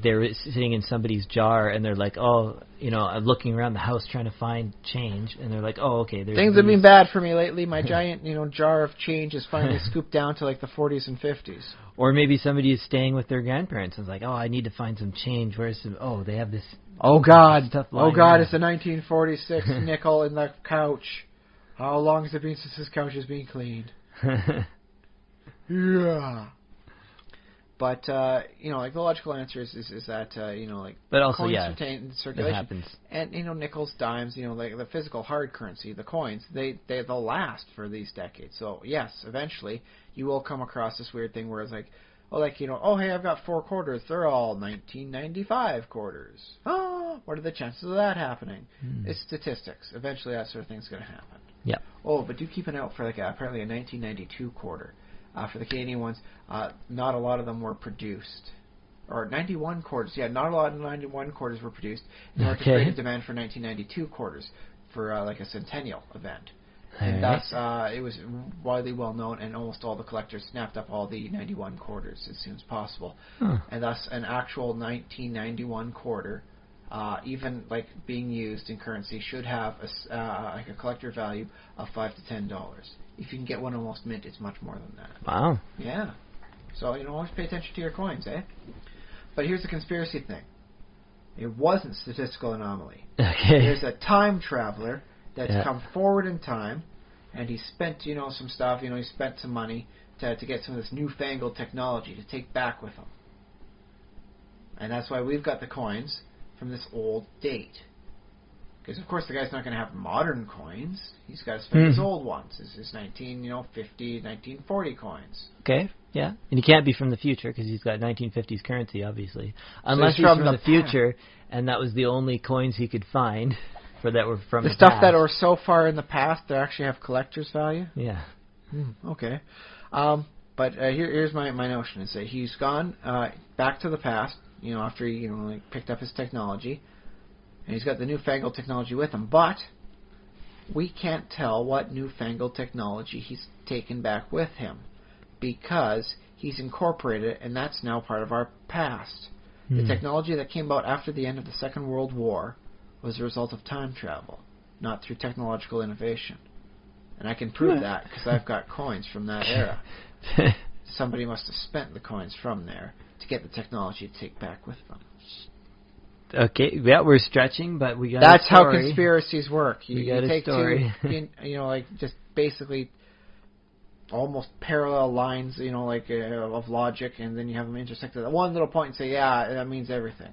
they're sitting in somebody's jar, and they're looking around the house trying to find change, and they're okay, there's things have been bad for me lately. My giant, jar of change is finally scooped down to the 40s and 50s. Or maybe somebody is staying with their grandparents and is I need to find some change. Where's some? Oh, they have this. Oh God! Stuff Oh God! around. It's a 1946 nickel in the couch. How long has it been since this couch has been cleaned? Yeah. But like the logical answer is that like but also coins yeah, retain circulation, that happens. and nickels, dimes, like the physical hard currency, the coins, they'll last for these decades. So yes, eventually you will come across this weird thing where it's like, oh hey, I've got 4 quarters, they're all 1995 quarters. Oh, what are the chances of that happening? It's statistics. Eventually that sort of thing's going to happen. Yeah. Oh, but do keep an eye out for apparently a 1992 quarter. For the Canadian ones, not a lot of them were produced. Or 91 quarters. Yeah, not a lot of 91 quarters were produced. There was great demand for 1992 quarters for like a centennial event. And thus, it was widely well known, and almost all the collectors snapped up all the 91 quarters as soon as possible. And thus, an actual 1991 quarter, even like being used in currency, should have like a collector value of $5 to $10. If you can get one almost mint, it's much more than that. Wow. Yeah. So, always pay attention to your coins, eh? But here's the conspiracy thing. It wasn't statistical anomaly. Okay. There's a time traveler that's come forward in time, and he spent, some stuff, he spent some money to get some of this newfangled technology to take back with him. And that's why we've got the coins from this old date. Because, of course, the guy's not going to have modern coins. He's got to spend his old ones, his 1950, 1940 coins. Okay, yeah. And he can't be from the future because he's got 1950s currency, obviously. Unless so he's from the future, and that was the only coins he could find that were from the stuff past. that are so far in the past, they actually have collector's value? Yeah. Okay. But here's my notion, is that he's gone back to the past, after he picked up his technology. And he's got the newfangled technology with him, but we can't tell what newfangled technology he's taken back with him because he's incorporated it, and that's now part of our past. The technology that came about after the end of the Second World War was a result of time travel, not through technological innovation. And I can prove that because I've got coins from that era. Somebody must have spent the coins from there to get the technology to take back with them. Okay, yeah, we're stretching, but we got That's a story. how conspiracies work. We got you a take story. two, just basically almost parallel lines, of logic, and then you have them intersect at one little point and say, yeah, that means everything.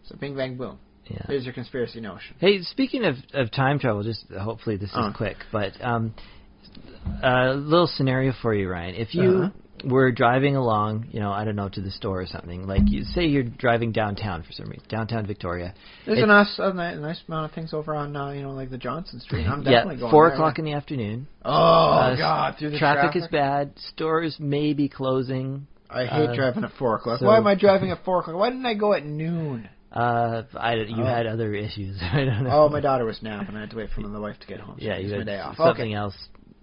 So bing, bang, boom. Yeah. There's your conspiracy notion. Hey, speaking of time travel, just hopefully this is quick, but a little scenario for you, Ryan. If you were driving along, I don't know, to the store or something, like say you're driving downtown for some reason, downtown Victoria. There's a nice amount of things over on, like the Johnson Street. I'm definitely going 4 there, o'clock in the afternoon. Oh, God, through the traffic is bad. Stores may be closing. I hate driving at 4 o'clock. So why am I driving at 4 o'clock? Why didn't I go at noon? You had other issues. I don't know. Oh, my daughter was napping. I had to wait for the wife to get home. Yeah, you had my day off. something else.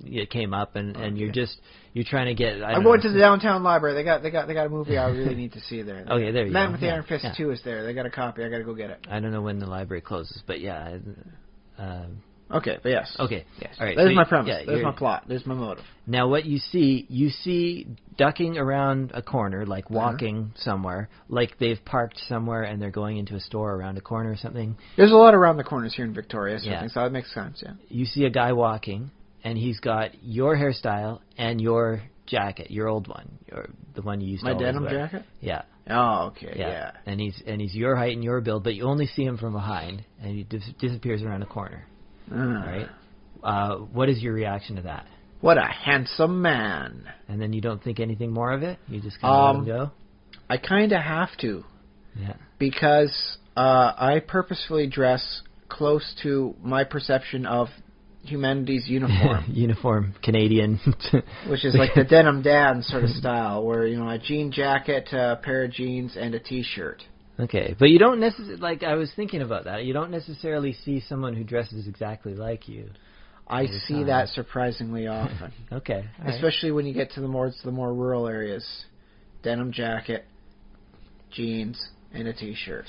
It came up, and you're trying to get. I'm going to the downtown library. They got a movie I really need to see there. Okay, there you Man go. with the Iron Fist 2 is there. They got a copy. I got to go get it. I don't know when the library closes, but yeah. Okay, but yes. Okay. Yes. All right. There's so my premise. Yeah, there's my plot. There's my motive. Now, what you see ducking around a corner, like walking somewhere, like they've parked somewhere and they're going into a store around a corner or something. There's a lot around the corners here in Victoria, so that makes sense, yeah. You see a guy walking, and he's got your hairstyle and your jacket, your old one, the one you used to My always denim wear. jacket? Yeah. Oh, okay, yeah. And he's your height and your build, but you only see him from behind, and he disappears around a corner. All right. What is your reaction to that? What a handsome man. And then you don't think anything more of it? You just kind of let him go? I kind of have to. Yeah. Because I purposefully dress close to my perception of humanity's uniform. Uniform Canadian. Which is like the denim dad sort of style, where, a jean jacket, a pair of jeans, and a T-shirt. Okay, but you don't necessarily, I was thinking about that, you don't necessarily see someone who dresses exactly like you. I see that surprisingly often. Okay. Especially when you get to the more rural areas. Denim jacket, jeans, and a T-shirt.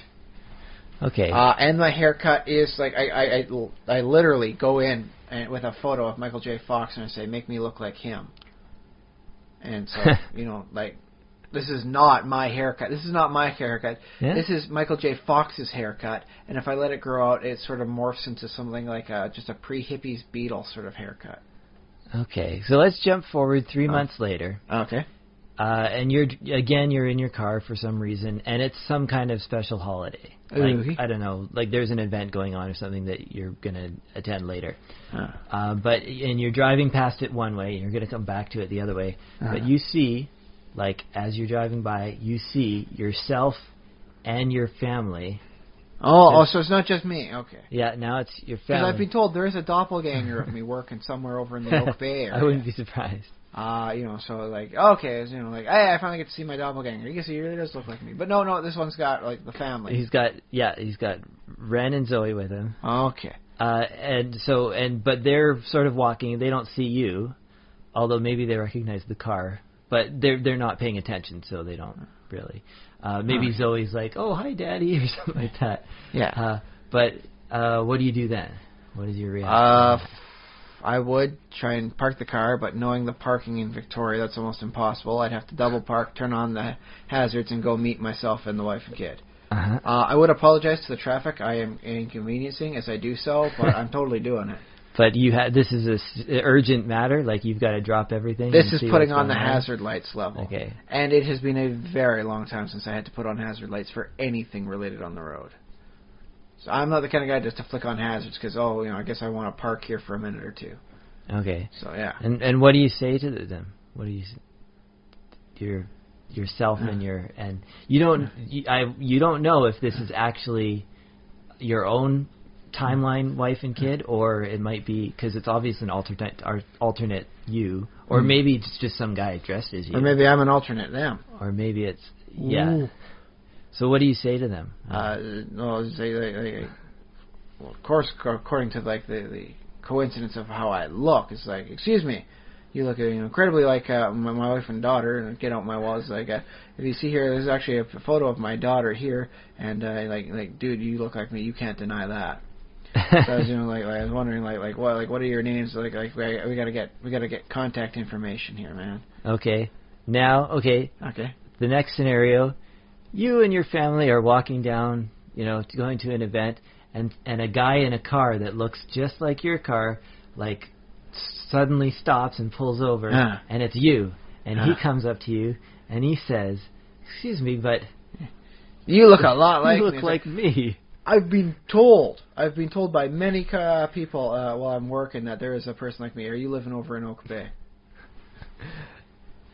Okay. And my haircut is like I literally go in with a photo of Michael J. Fox and I say, make me look like him. And so this is not my haircut. This is not my haircut. Yeah? This is Michael J. Fox's haircut. And if I let it grow out, it sort of morphs into something like just a pre-hippies Beatle sort of haircut. Okay, so let's jump forward 3 months later. Okay. And you're in your car for some reason, and it's some kind of special holiday. Like, I don't know, like there's an event going on or something that you're going to attend later. And you're driving past it one way, and you're going to come back to it the other way. But you see, like as you're driving by, you see yourself and your family. So it's not just me. Okay. Yeah, now it's your family. Because I've been told there is a doppelganger of me working somewhere over in the Oak Bay area. I wouldn't be surprised. So like, okay, like, hey, I finally get to see my doppelganger. You can see he really does look like me. But no, this one's got like the family. He's got Ren and Zoe with him. Okay. But they're sort of walking. They don't see you, although maybe they recognize the car. But they're not paying attention, so they don't really. Maybe Zoe's like, "Oh, hi, Daddy," or something like that. Yeah. But what do you do then? What is your reaction? I would try and park the car, but knowing the parking in Victoria, that's almost impossible. I'd have to double park, turn on the hazards, and go meet myself and the wife and kid. I would apologize to the traffic. I am inconveniencing as I do so, but I'm totally doing it. But this is a urgent matter. Like you've got to drop everything. This is putting on the hazard lights level. Okay. And it has been a very long time since I had to put on hazard lights for anything related on the road. So I'm not the kind of guy just to flick on hazards because I guess I want to park here for a minute or two. Okay. So yeah. And what do you say to them? What do you yourself and you don't know if this is actually your own timeline wife and kid, or it might be because it's obviously an alternate you, or maybe it's just some guy dressed as you, or maybe I'm an alternate them, or maybe it's So what do you say to them? Well, of course, according to like the coincidence of how I look, it's like, excuse me, you look incredibly like my wife and daughter, and get out my walls. Like, if you see here, there's actually a photo of my daughter here, and like, dude, you look like me. You can't deny that. So I was, I was wondering, what are your names? Like, we gotta get contact information here, man. Okay. Now, okay. The next scenario, you and your family are walking down, going to an event, and a guy in a car that looks just like your car, like, suddenly stops and pulls over, and it's you, and he comes up to you, and he says, "Excuse me, but you look a lot like you look like me." I've been told by many people while I'm working that there is a person like me. Are you living over in Oak Bay?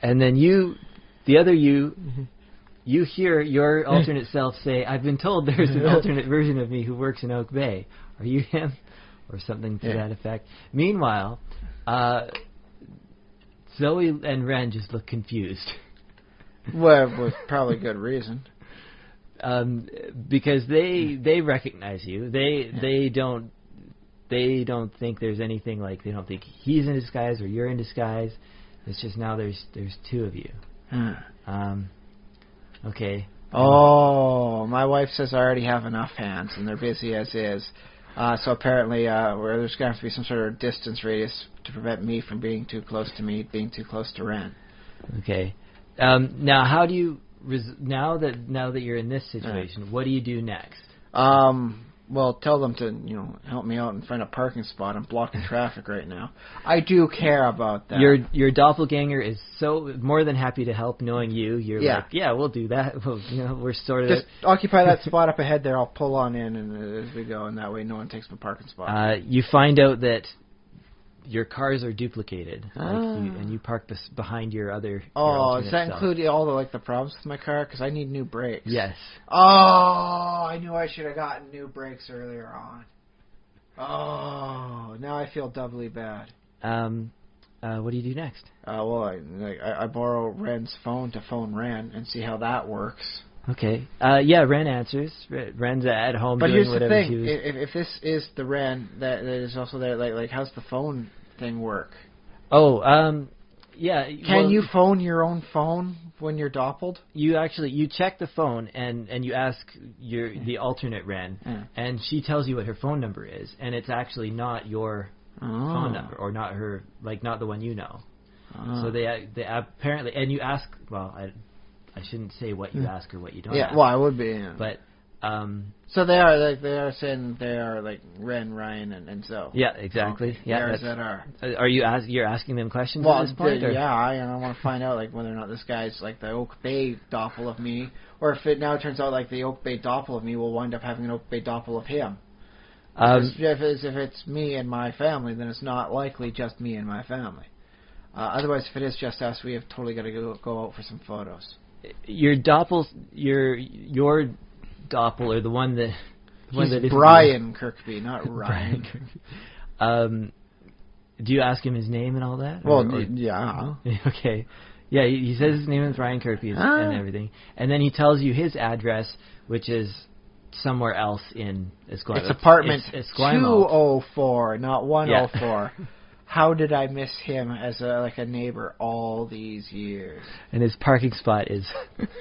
And then the other you hear your alternate self say, "I've been told there's an alternate version of me who works in Oak Bay. Are you him?" Or something to that effect. Meanwhile, Zoe and Ren just look confused. Well, with probably good reason. Because they recognize you. They don't think there's anything like, they don't think he's in disguise or you're in disguise. It's just now there's two of you. Okay. Oh, my wife says I already have enough hands and they're busy as is. So apparently there's going to have to be some sort of distance radius to prevent me from being too close to me, being too close to Ren. Okay. Now, how do you now that you're in this situation, what do you do next? Well, tell them to help me out and find a parking spot. I'm blocking traffic right now. I do care about that. Your doppelganger is so more than happy to help. Knowing you, you're like, yeah, we'll do that. Well, we're sort of just occupy that spot up ahead there. I'll pull on in and as we go, and that way no one takes my parking spot. You find out that your cars are duplicated, and you park behind your other. Oh, does that include all the problems with my car? Because I need new brakes. Yes. Oh, I knew I should have gotten new brakes earlier on. Oh, now I feel doubly bad. What do you do next? Well, I borrow Ren's phone to phone Ren and see how that works. Okay. Yeah, Ren answers. Ren's at home doing whatever But here's the thing. If this is the Ren that is also there, like how's the phone thing work? Oh, yeah. Can you phone your own phone when you're doppled? You check the phone and you ask the alternate Ren, and she tells you what her phone number is, and it's actually not your phone number, or not her, not the one you know. So they apparently, and you ask, well, I shouldn't say what you ask or what you don't ask. Yeah, well, I would be. Yeah. But So they are saying they are like Ren, Ryan, and Zoe. Yeah, exactly. Okay. Yeah, that are. Are you're asking them questions Well, at this point? yeah, I want to find out like whether or not this guy's like the Oak Bay doppel of me, or if it now turns out like the Oak Bay doppel of me will wind up having an Oak Bay doppel of him. If it's me and my family, then it's not likely just me and my family. Otherwise, if it is just us, we have totally got to go out for some photos. Your doppel, your doppel, or the one that He's Brian Kirkby, not Ryan. Do you ask him his name and all that? Well, yeah. Okay. Yeah, he says his name is Brian Kirkby and everything, and then he tells you his address, which is somewhere else in Esquimalt. It's apartment Esquimalt. 204, not 104. Yeah. How did I miss him as a neighbor all these years? And his parking spot is...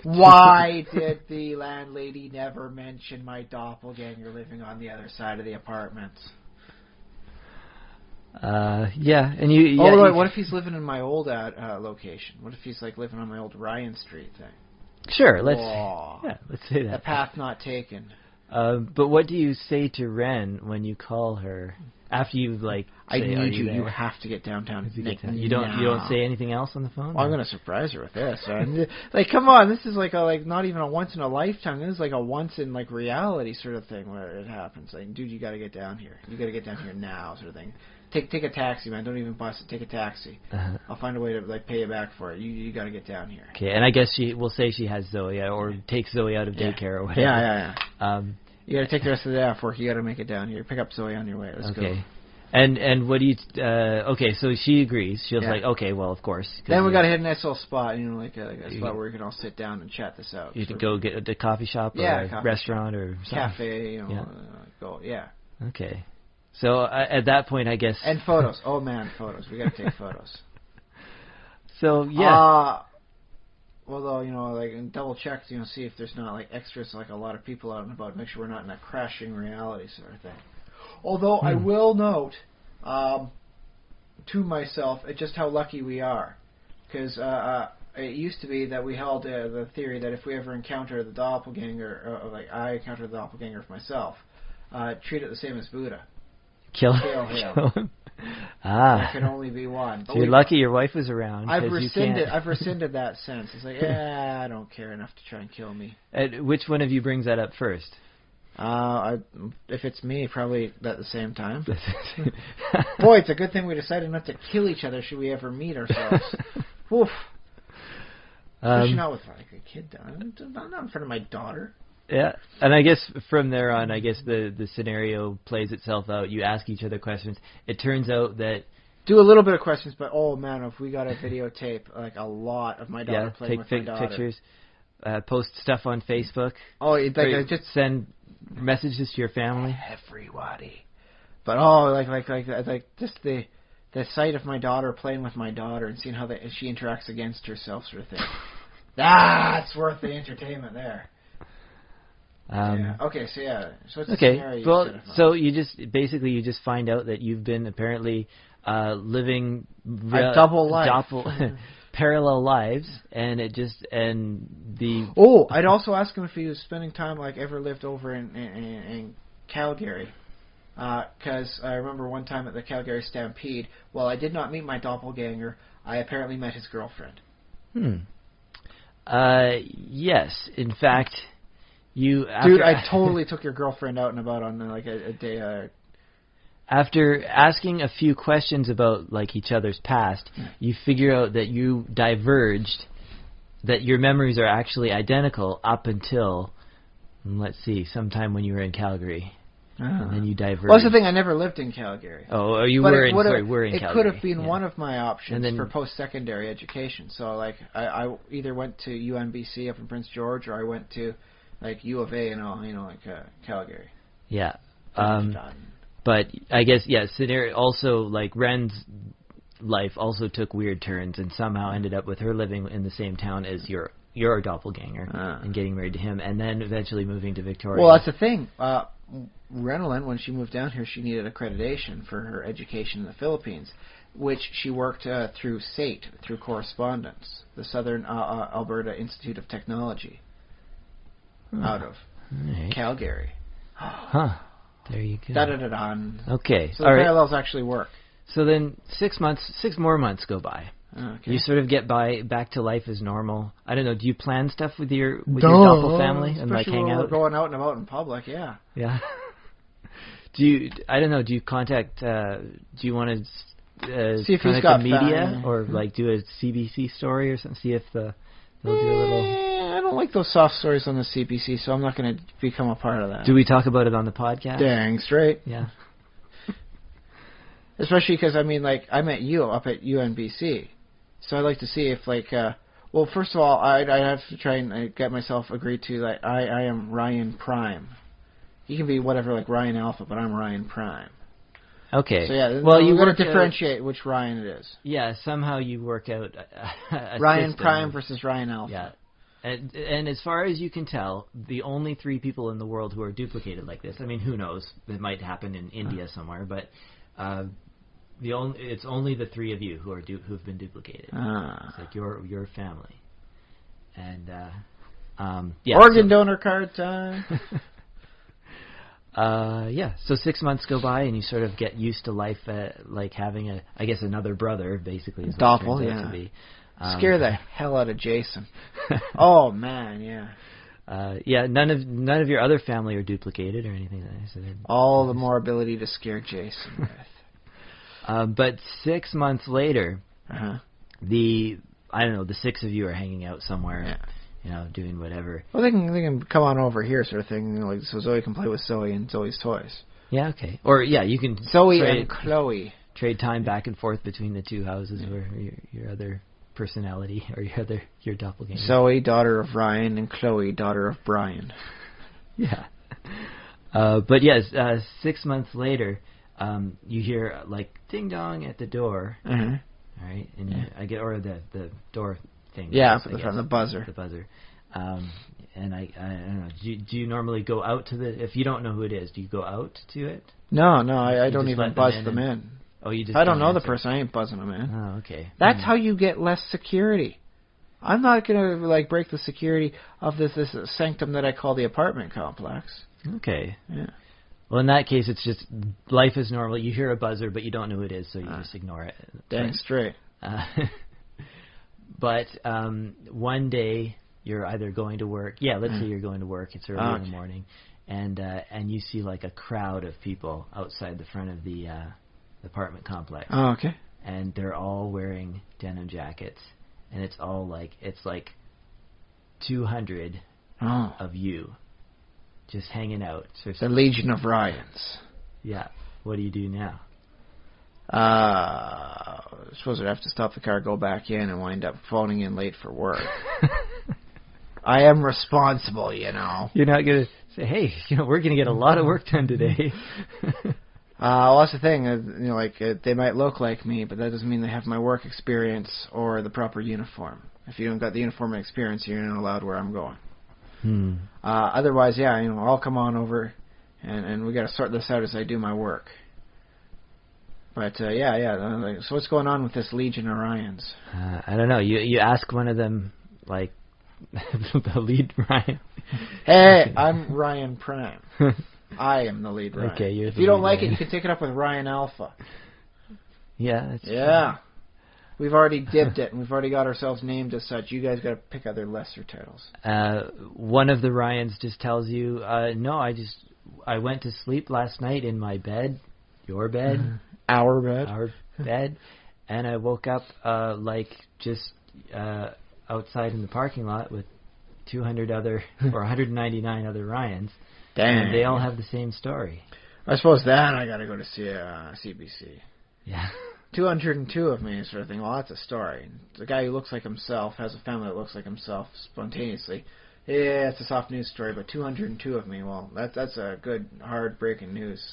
Why did the landlady never mention my doppelganger living on the other side of the apartment? Yeah, and you... What if he's living in my old location? What if he's like living on my old Ryan Street thing? Sure, let's say that. A path not taken. But what do you say to Ren when you call her? After you say, I need you. There? You have to get downtown. You don't say anything else on the phone? Well, I'm gonna surprise her with this. Like, come on, this is like not even a once in a lifetime. This is like a once in reality sort of thing where it happens. Like, dude, you got to get down here. You got to get down here now, sort of thing. Take a taxi, man. Don't even bus it. Take a taxi. I'll find a way to pay you back for it. You got to get down here. Okay, and I guess we'll say she has Zoe, or take Zoe out of daycare or whatever. Yeah. You got to take the rest of the day off work. You got to make it down here. Pick up Zoe on your way. Let's go. And what do you... okay, so she agrees. She's like, okay, well, of course. Then we got to hit a nice little spot, like a spot where we can all sit down and chat this out. You can go get a coffee shop or a restaurant or something. Cafe, go, Okay. So at that point, I guess... And photos. Oh, man, photos. We got to take photos. So, yeah. Although, and double check, see if there's not, extras, a lot of people out and about. Make sure we're not in a crashing reality sort of thing. Although I will note to myself just how lucky we are. Because it used to be that we held the theory that if we ever encounter the doppelganger, I encounter the doppelganger of myself, treat it the same as Buddha. Kill him. There can only be one. So you're lucky your wife was around. I've rescinded that sense. It's like, I don't care enough to try and kill me. And which one of you brings that up first? If it's me, probably at the same time. Boy, it's a good thing we decided not to kill each other should we ever meet ourselves. Oof. Especially not with a kid. Not in front of my daughter. Yeah, and I guess from there on, the scenario plays itself out. You ask each other questions. It turns out that... Do a little bit of questions, but oh man, if we got a videotape, a lot of my daughter playing with my daughter. Take pictures, post stuff on Facebook. Oh, just send messages to your family. Everybody. But just the sight of my daughter playing with my daughter and seeing how she interacts against herself, sort of thing. That's worth the entertainment there. Okay, so it's a scenario. Well, so you just find out that you've been apparently living a double life, parallel lives, and I'd also ask him if he was spending time ever lived over in Calgary, because I remember one time at the Calgary Stampede. While I did not meet my doppelganger, I apparently met his girlfriend. Yes, in fact. Dude, I totally took your girlfriend out and about on a day. After asking a few questions about each other's past, you figure out that you diverged, that your memories are actually identical up until, let's see, sometime when you were in Calgary, and then you diverged. Well, that's the thing. I never lived in Calgary. Oh, you were in Calgary. It could have been one of my options for post-secondary education. So I either went to UNBC up in Prince George, or I went to U of A and all, Calgary. Yeah. But I guess, scenario also, Ren's life also took weird turns and somehow ended up with her living in the same town as your doppelganger and getting married to him, and then eventually moving to Victoria. Well, that's the thing. Renelyn, when she moved down here, she needed accreditation for her education in the Philippines, which she worked through SATE, through correspondence, the Southern Alberta Institute of Technology. Out of. Right. Calgary. Huh. There you go. Da-da-da-da. Okay. So the parallels actually work. So then 6 more months go by. Okay. You sort of get back to life as normal. I don't know. Do you plan stuff with your doppel family and like hang when out? We're going out and about in public. Yeah. Yeah. Do you contact? Do you want to see if he's contact got the media family. or like do a CBC story or something? See if they'll do a little. I don't like those soft stories on the CBC, so I'm not going to become a part of that. Do we talk about it on the podcast? Dang straight. Yeah. Especially because I met you up at UNBC, so I'd like to see if well, first of all, I'd have to try and get myself agreed to that I am Ryan Prime. You can be whatever, like Ryan Alpha, but I'm Ryan Prime. Okay. So yeah, well, you got work to differentiate which Ryan it is. Yeah, somehow you work out a Ryan system. Prime versus Ryan Alpha. Yeah. And as far as you can tell, the only 3 people in the world who are duplicated like this, I mean, who knows? It might happen in India somewhere, but it's only the 3 of you who've been duplicated. It's like your family. And yeah. Organ donor card time. Yeah. So 6 months go by, and you sort of get used to life, like having another brother, basically. Is what it turns out to be. Scare the hell out of Jason. Oh man, yeah. Yeah. None of your other family are duplicated or anything like that. So all the more ability to scare Jason with. But 6 months later, uh-huh. I don't know, the 6 of you are hanging out somewhere, doing whatever. Well, they can come on over here, sort of thing. Like, so Zoe can play with Zoe and Zoe's toys. Yeah, okay. Or yeah, you can Zoe and Chloe trade time back and forth between the 2 houses where your other personality or your doppelganger. Zoe, daughter of Ryan, and Chloe, daughter of Brian. Yeah. But yes, 6 months later, you hear like ding dong at the door. Uh-huh. All right, and or the door thing. Yeah, from the buzzer. The buzzer. And I don't know. Do you normally go out to if you don't know who it is? Do you go out to it? No, I don't even buzz them in. Oh, you just. I don't know the person. I ain't buzzing them in. Oh, okay. That's how you get less security. I'm not gonna break the security of this sanctum that I call the apartment complex. Okay. Yeah. Well, in that case, it's just life is normal. You hear a buzzer, but you don't know who it is, so you just ignore it. Dang straight. But one day you're either going to work. Yeah, let's say you're going to work. It's early in the morning, and you see like a crowd of people outside the front of the apartment complex. Oh, okay. And they're all wearing denim jackets, and it's like 200 of you. Just hanging out. So the Legion of Ryans. Yeah. What do you do now? I suppose I'd have to stop the car, go back in, and wind up phoning in late for work. I am responsible, You're not going to say, hey, we're going to get a lot of work done today. Well, that's the thing. They might look like me, but that doesn't mean they have my work experience or the proper uniform. If you don't got the uniform and experience, you're not allowed where I'm going. Otherwise, I'll come on over, and we got to sort this out as I do my work. But so what's going on with this Legion of Ryans? I don't know. You ask one of them, like the lead Ryan. Hey, I'm Ryan Prime. I am the lead Ryan. Okay, if you don't like it, you can take it up with Ryan Alpha. Yeah, that's true. We've already dipped it, and we've already got ourselves named as such. You guys got to pick other lesser titles. One of the Ryans just tells you, no, I went to sleep last night in my bed, your bed, our bed, and I woke up just outside in the parking lot with 200 other or 199 other Ryans. Dang. And they all have the same story. I suppose that I got to go to see CBC. Yeah. 202 of me, sort of thing. Well, that's a story. The guy who looks like himself has a family that looks like himself spontaneously. Yeah, it's a soft news story, but 202 of me. Well, that's a good hard breaking news.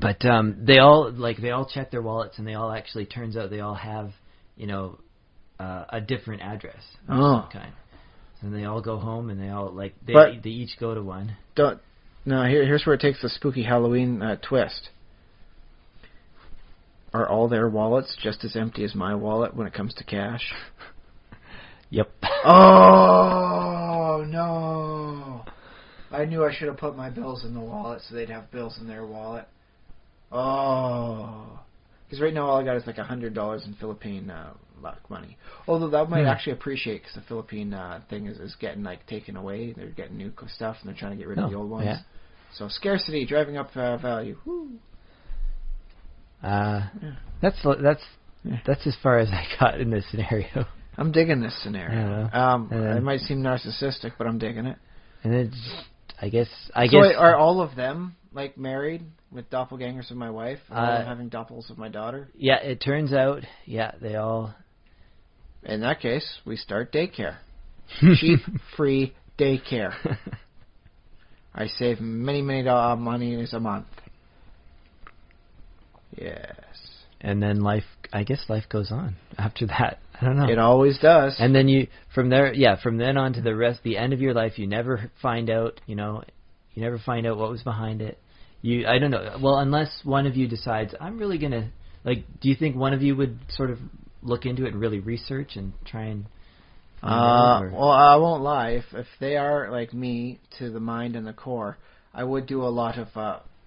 But they all check their wallets, and they all actually turns out they all have a different address of some kind. And they all go home, and they all they each go to one. Here's where it takes the spooky Halloween twist. Are all their wallets just as empty as my wallet when it comes to cash? Yep. Oh, no. I knew I should have put my bills in the wallet so they'd have bills in their wallet. Oh. Because right now all I got is like $100 in Philippine money. Although that might actually appreciate because the Philippine thing is getting like taken away. They're getting new stuff and they're trying to get rid of the old ones. Yeah. So scarcity driving up value. Woo. That's as far as I got in this scenario. I'm digging this scenario. It might seem narcissistic, but I'm digging it. And then, I guess. Wait, are all of them like married with doppelgangers of my wife? All of them having doppels of my daughter? Yeah, it turns out. Yeah, they all. In that case, we start daycare. Cheap, free daycare. I save many monies a month. Yes. And then life goes on after that. I don't know. It always does. And then from then on to the end of your life, you never find out, you never find out what was behind it. I don't know. Well, unless one of you decides, I'm really going to, do you think one of you would sort of look into it and really research and try and find out? Well, I won't lie. If they are like me to the mind and the core, I would do a lot of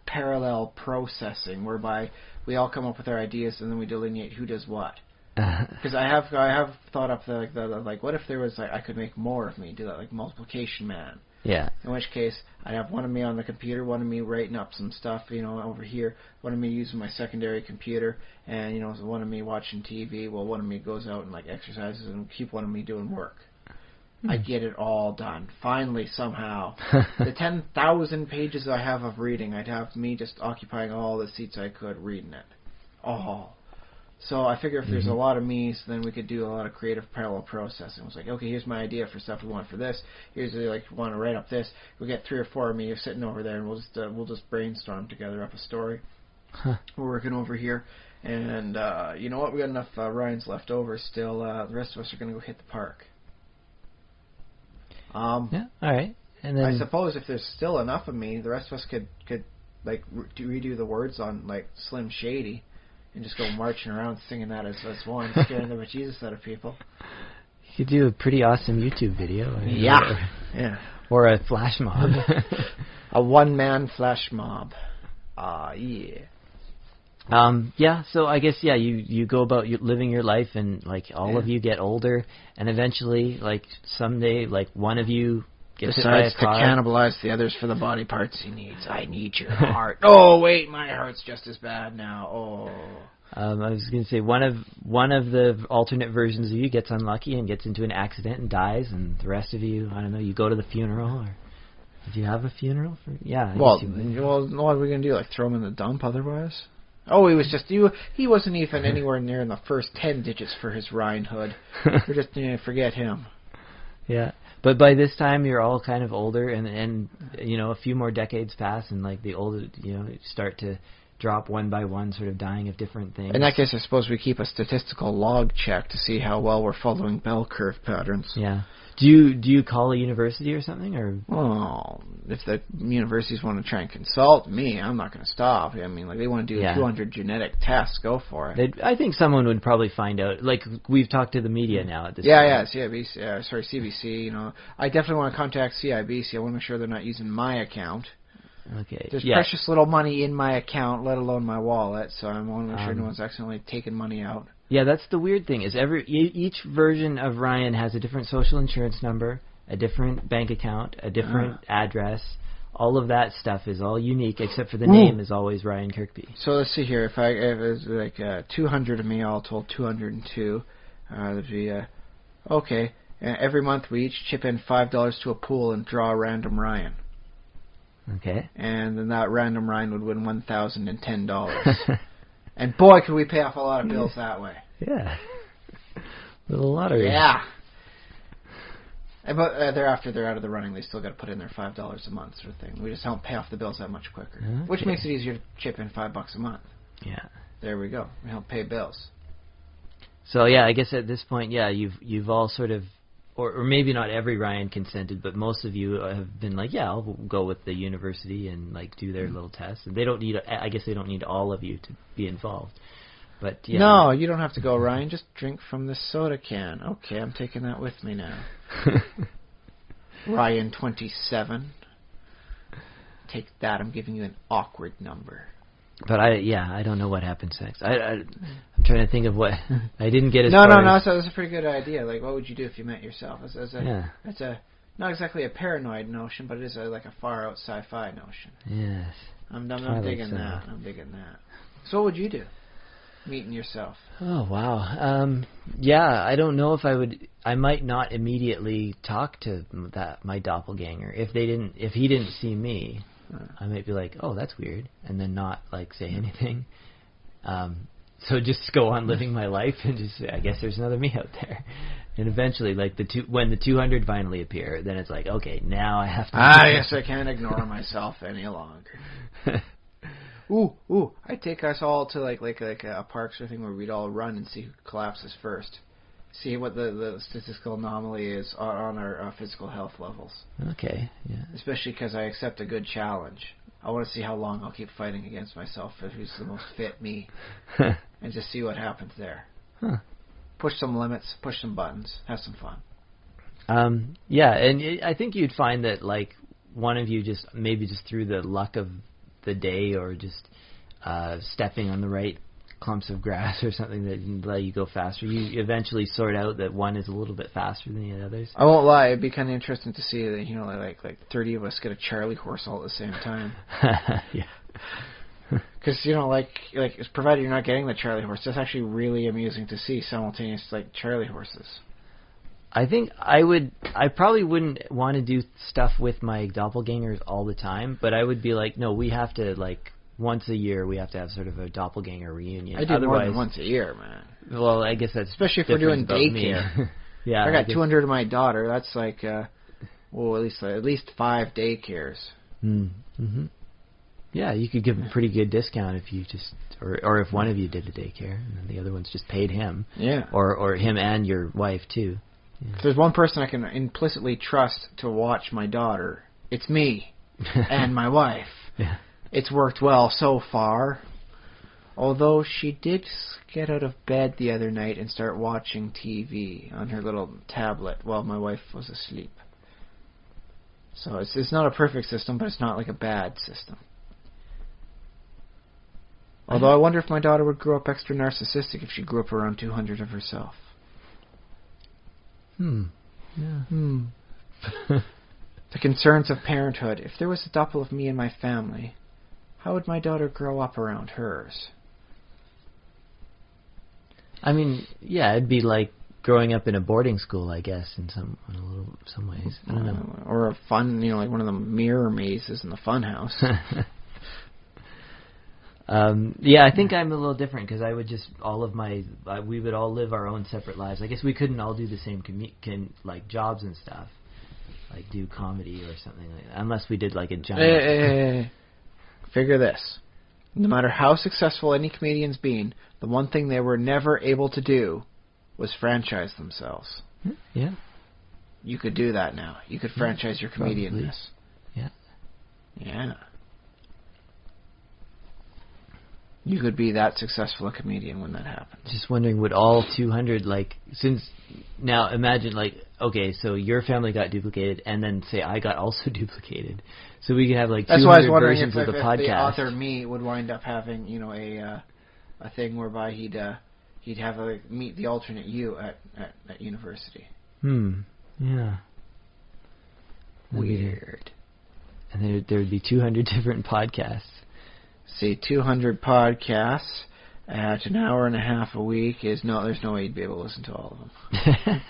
parallel processing whereby we all come up with our ideas and then we delineate who does what. Because I have thought up the what if there was I could make more of me, do that like multiplication man. Yeah. In which case I'd have one of me on the computer, one of me writing up some stuff, over here, one of me using my secondary computer, and one of me watching TV. Well, one of me goes out and exercises, and keep one of me doing work. I get it all done. Finally, somehow. The 10,000 pages I have of reading, I'd have me just occupying all the seats I could reading it. All. So I figure if there's a lot of me's, then we could do a lot of creative parallel processing. It was okay, here's my idea for stuff we want for this. Here's want to write up this. We'll get 3 or 4 of me sitting over there, and we'll just brainstorm together up a story. Huh. We're working over here, and you know what? We got enough Ryans left over still. The rest of us are going to go hit the park. Yeah. All right. And then I suppose if there's still enough of me, the rest of us could redo the words on Slim Shady. And just go marching around singing that as one, scaring the bejesus out of people. You could do a pretty awesome YouTube video. Yeah. Or a flash mob. A one-man flash mob. Yeah. Yeah, so I guess, you go about living your life, and, all of you get older, and eventually, someday, one of you decides to cannibalize the others for the body parts he needs. I need your heart. Oh, wait, my heart's just as bad now. Oh. I was going to say one of the alternate versions of you gets unlucky and gets into an accident and dies, and the rest of you, I don't know, you go to the funeral, or did you have a funeral? Well, what are we going to do? Throw him in the dump otherwise? Oh, he wasn't even anywhere near in the first 10 digits for his Rhinehood. We're just forget him. Yeah. But by this time, you're all kind of older, and a few more decades pass, and the older, start to drop one by one, sort of dying of different things. In that case, I suppose we keep a statistical log check to see how well we're following bell curve patterns. Yeah. Do you call a university or something, or? Well, if the universities want to try and consult me, I'm not going to stop. I mean, they want to do 200 genetic tests. Go for it. I think someone would probably find out. We've talked to the media now at this point. Yeah, CBC. I definitely want to contact CIBC. I want to make sure they're not using my account. Okay. There's precious little money in my account, let alone my wallet. So I want to make sure no one's accidentally taking money out. Yeah, that's the weird thing, is each version of Ryan has a different social insurance number, a different bank account, a different address. All of that stuff is all unique, except for the name is always Ryan Kirkby. So let's see here. If it's 200 of me, all told 202, there'd be okay. Every month we each chip in $5 to a pool and draw a random Ryan. Okay. And then that random Ryan would win $1,010. And boy, could we pay off a lot of bills that way. Yeah. Little lottery. Yeah. But thereafter they're out of the running. They still got to put in their $5 a month sort of thing. We just help pay off the bills that much quicker. Okay. Which makes it easier to chip in $5 a month. Yeah. There we go. We help pay bills. So, I guess at this point, you've all sort of, or maybe not every Ryan consented, but most of you have been I'll go with the university and do their little tests. And they don't need, I guess they don't need all of you to be involved. But no, you don't have to go, Ryan. Just drink from this soda can. Okay, I'm taking that with me now. Ryan 27. take that. I'm giving you an awkward number. But I don't know what happens next. I'm trying to think of what I didn't get as No, far as... so that's a pretty good idea. Like, what would you do if you met yourself? It's a not exactly a paranoid notion, but it is like a far out sci-fi notion. Yes. I'm digging that. I'm digging that. So what would you do? Meeting yourself. Oh, wow. Yeah, I don't know if I would... I might not immediately talk to my doppelganger. If he didn't see me, I might be like, oh, that's weird, and then not, like, say anything. So just go on living my life and just say, I guess there's another me out there. And eventually, like, when the 200 finally appear, then it's like, okay, now I have to... Yes, I can't ignore myself any longer. Ooh! I'd take us all to like a park sort of thing where we'd all run and see who collapses first. See what the statistical anomaly is on our physical health levels. Okay, yeah. Especially because I accept a good challenge. I want to see how long I'll keep fighting against myself if who's the most fit me. And just see what happens there. Huh. Push some limits, push some buttons, have some fun. Yeah, and I think you'd find that, like, one of you just through the luck of the day or just stepping on the right clumps of grass or something that let you go faster, you eventually sort out that one is a little bit faster than the others. I won't lie, it'd be kind of interesting to see that, like 30 of us get a Charlie horse all at the same time. Yeah. Because, provided you're not getting the Charlie horse, that's actually really amusing to see simultaneous, like, Charlie horses. I think I probably wouldn't want to do stuff with my doppelgangers all the time, but I would be like, no, we have to, like, once a year we have to have sort of a doppelganger reunion. I do more than once a year, man. Well, I guess that's especially if we're doing daycare. Yeah, I got 200 of my daughter. That's like, at least 5 daycares. Mm-hmm. Yeah, you could give a pretty good discount if you just, or if one of you did a daycare and then the other one's just paid him. Yeah. Or him and your wife too. Yeah. If there's one person I can implicitly trust to watch my daughter, it's me and my wife. Yeah. It's worked well so far. Although she did get out of bed the other night and start watching TV on her little tablet while my wife was asleep. So it's not a perfect system, but it's not like a bad system. Although I wonder if my daughter would grow up extra narcissistic if she grew up around 200 of herself. Yeah. The concerns of parenthood. If there was a double of me in my family, how would my daughter grow up around hers? I mean, yeah, it'd be like growing up in a boarding school, I guess, in some ways. I don't know. Or a fun, like one of the mirror mazes in the fun house. Yeah, I think I'm a little different because I would just we would all live our own separate lives. I guess we couldn't all do the same like jobs and stuff, like do comedy or something like that, unless we did like a giant. Hey. Figure this: no matter how successful any comedian's been, the one thing they were never able to do was franchise themselves. Yeah. You could do that now. You could franchise your comedianness. Yeah. Yeah. You could be that successful a comedian when that happens. Just wondering, would all 200, since now imagine, okay, so your family got duplicated, and then say I got also duplicated. So we could have 200 versions of the podcast. The author me would wind up having, a thing whereby he'd have meet the alternate you at university. Yeah. Weird. And there would be 200 different podcasts. See, 200 podcasts at an hour and a half a week there's no way you'd be able to listen to all of them.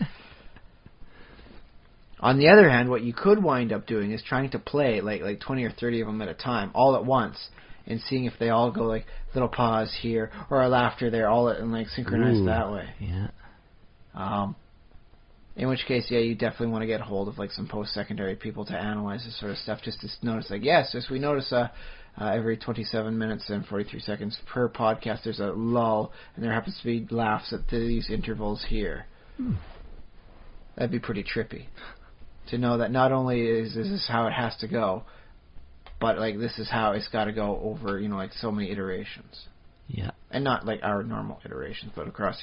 On the other hand, what you could wind up doing is trying to play like 20 or 30 of them at a time, all at once, and seeing if they all go little pause here or a laughter there, all and synchronized that way. Yeah. In which case, yeah, you definitely want to get a hold of some post-secondary people to analyze this sort of stuff, just to notice yes, we notice every 27 minutes and 43 seconds per podcast there's a lull, and there happens to be laughs at these intervals here. That'd be pretty trippy. To know that not only is this how it has to go, but this is how it's got to go over, so many iterations. Yeah. And not our normal iterations, but across,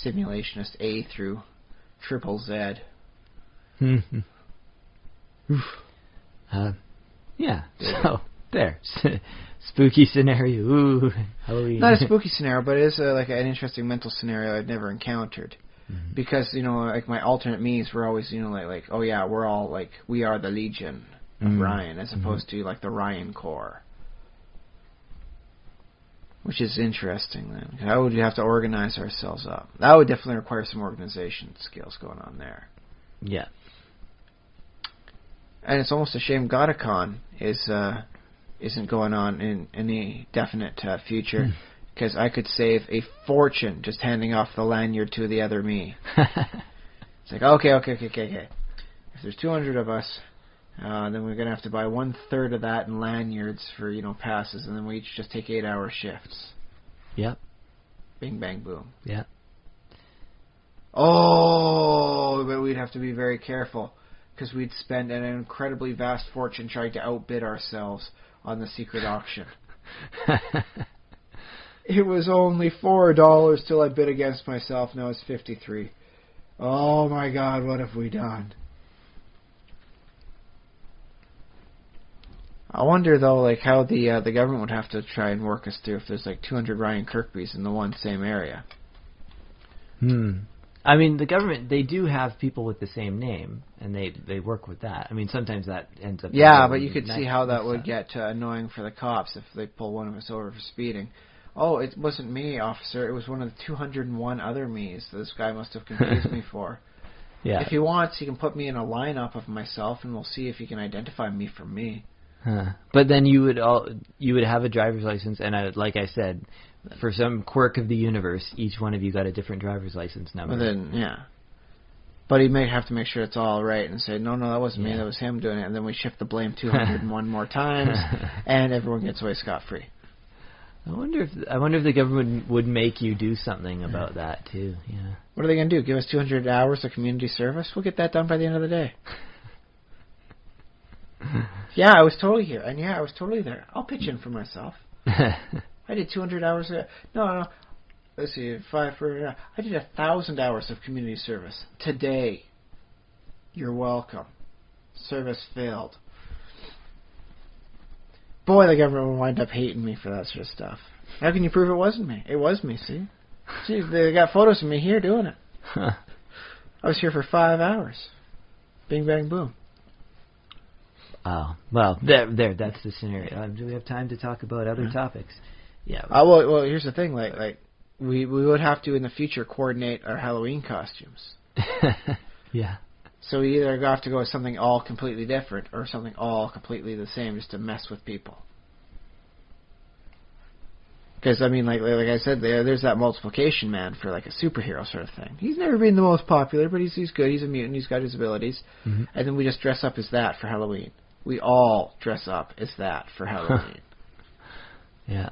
Simulationist A through Triple Z. Yeah, Yeah. So there, spooky scenario. Ooh, Halloween. Not a spooky scenario, but it is like an interesting mental scenario I'd never encountered. Mm-hmm. Because like my alternate me's were always like oh yeah, we're all like we are the Legion of Ryan, as opposed to like the Ryan Corps. Which is interesting then. How would you have to organize ourselves up? That would definitely require some organization skills going on there. Yeah. And it's almost a shame Godicon isn't going on in any definite future, because I could save a fortune just handing off the lanyard to the other me. It's like, okay. If there's 200 of us, then we're going to have to buy 1/3 of that in lanyards for, passes, and then we each just take 8-hour shifts. Yep. Bing, bang, boom. Yep. Oh, but we'd have to be very careful, because we'd spend an incredibly vast fortune trying to outbid ourselves on the secret auction. It was only $4 till I bid against myself. Now it's 53. Oh my God, what have we done? I wonder though, like how the government would have to try and work us through if there's like 200 Ryan Kirkbys in the one same area. I mean, the government, they do have people with the same name, and they work with that. I mean, sometimes that ends up... Yeah, but you could see how that would get annoying for the cops if they pull one of us over for speeding. Oh, it wasn't me, officer. It was one of the 201 other me's that this guy must have confused me for. Yeah. If he wants, he can put me in a lineup of myself, and we'll see if he can identify me from me. But then you would have a driver's license, and like I said, for some quirk of the universe, each one of you got a different driver's license number. Well, then, yeah. But he may have to make sure it's all right and say, no, that wasn't me, that was him doing it. And then we shift the blame 201 more times, and everyone gets away scot-free. I wonder if the government would make you do something about that, too. Yeah. What are they going to do, give us 200 hours of community service? We'll get that done by the end of the day. Yeah, I was totally here, and I was totally there. I'll pitch in for myself. I did 200 hours. No. Let's see, I did 1,000 hours of community service today. You're welcome. Service failed. Boy, the government will wind up hating me for that sort of stuff. How can you prove it wasn't me? It was me, see? See, they got photos of me here doing it. I was here for 5 hours. Bing, bang, boom. Oh, well, there. That's the scenario. Do we have time to talk about other topics? Yeah. Well, here's the thing. Like we would have to in the future coordinate our Halloween costumes. Yeah. So we either have to go with something all completely different or something all completely the same, just to mess with people. Because I mean, like I said, there's that multiplication man for like a superhero sort of thing. He's never been the most popular, but he's good. He's a mutant. He's got his abilities, and then we just dress up as that for Halloween. We all dress up as that for Halloween. Yeah.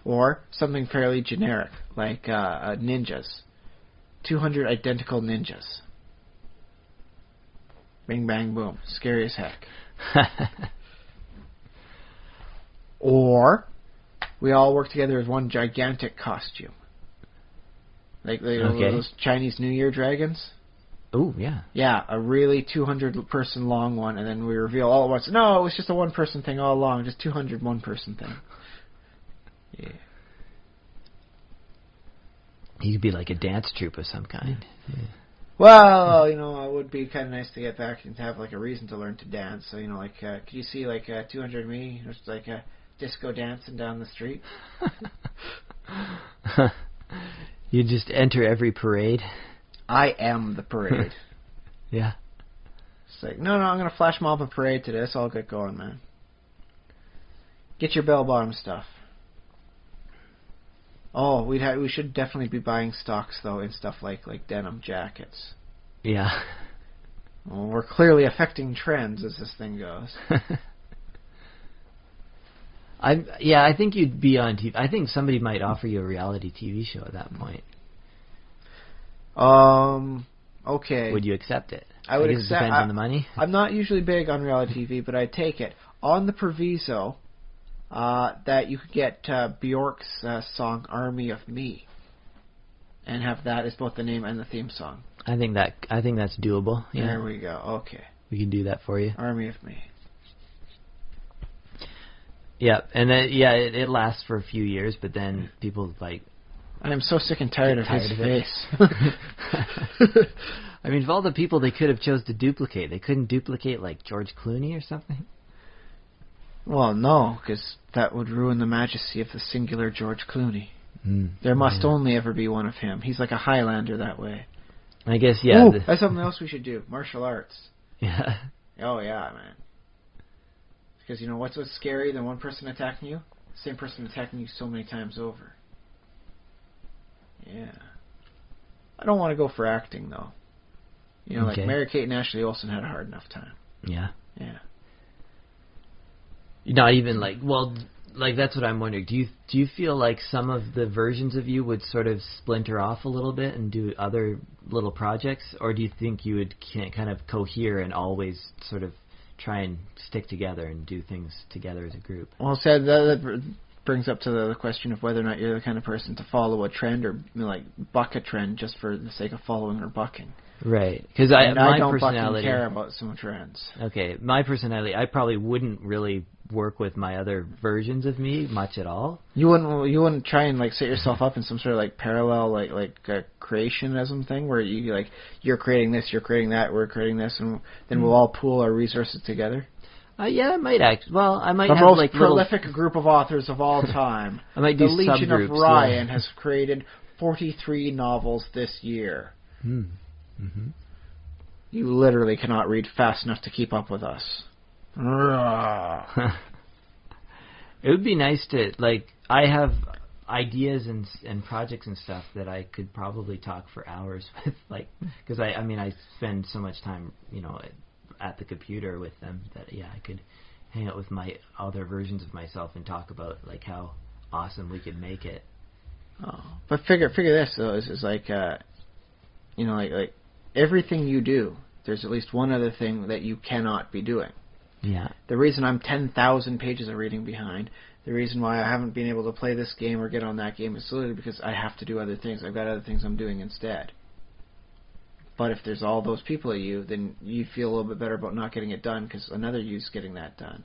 Or something fairly generic, like ninjas. 200 identical ninjas. Bing, bang, boom. Scary as heck. Or we all work together as one gigantic costume. Like those Chinese New Year dragons. Oh, yeah. Yeah, a really 200-person long one, and then we reveal all at once, no, it was just a one-person thing all along, just 200 one-person thing. Yeah. You could be like a dance troupe of some kind. Yeah. Well, it would be kind of nice to get back and to have like a reason to learn to dance. So, like, could you see like 200 me, just like a disco dancing down the street? You just enter every parade. I am the parade. Yeah. It's like, no, I'm going to flash mob a parade today. Let's all get going, man. Get your bell-bottom stuff. Oh, we should definitely be buying stocks, though, in stuff like denim jackets. Yeah. Well, we're clearly affecting trends as this thing goes. I think you'd be on TV. I think somebody might offer you a reality TV show at that point. Okay. Would you accept it? I would guess accept. It depends on the money. I'm not usually big on reality TV, but I'd take it on the proviso that you could get Bjork's song "Army of Me," and have that as both the name and the theme song. I think that's doable. Yeah. There we go. Okay. We can do that for you. Army of Me. Yeah, and then it lasts for a few years, but then people like. I am so sick and tired of his face. I mean, of all the people they could have chose to duplicate, they couldn't duplicate like George Clooney or something. Well, no, because that would ruin the majesty of the singular George Clooney. There must only ever be one of him. He's like a Highlander that way. I guess, yeah. Ooh, that's something else we should do. Martial arts. Yeah. Oh, yeah, man. Because, you know, what's scary than one person attacking you? The same person attacking you so many times over. Yeah. I don't want to go for acting, though. You know, like Mary-Kate and Ashley Olsen had a hard enough time. Yeah. Yeah. Not even like, well, like that's what I'm wondering. Do you feel like some of the versions of you would sort of splinter off a little bit and do other little projects, or do you think you would kind of cohere and always sort of try and stick together and do things together as a group? Well, said that brings up to the question of whether or not you're the kind of person to follow a trend or, you know, like buck a trend just for the sake of following or bucking. Right, because I my don't personality care about some trends. Okay, my personality, I probably wouldn't really work with my other versions of me much at all. You wouldn't try and like set yourself up in some sort of like parallel like creationism thing where you like you're creating this, you're creating that, we're creating this, and then we'll all pool our resources together. Yeah, I might I might the have most like prolific group of authors of all time. I might do the Legion of subgroups, Ryan has created 43 novels this year. Mm-hmm. You literally cannot read fast enough to keep up with us. It would be nice to, like, I have ideas and projects and stuff that I could probably talk for hours with, like, because I spend so much time, you know, at the computer with them that, yeah, I could hang out with my other versions of myself and talk about, like, how awesome we could make it. Oh, but figure this, though, is like, you know, like everything you do, there's at least one other thing that you cannot be doing. Yeah. The reason I'm 10,000 pages of reading behind, the reason why I haven't been able to play this game or get on that game is literally because I have to do other things. I've got other things I'm doing instead. But if there's all those people at you, then you feel a little bit better about not getting it done because another you's getting that done.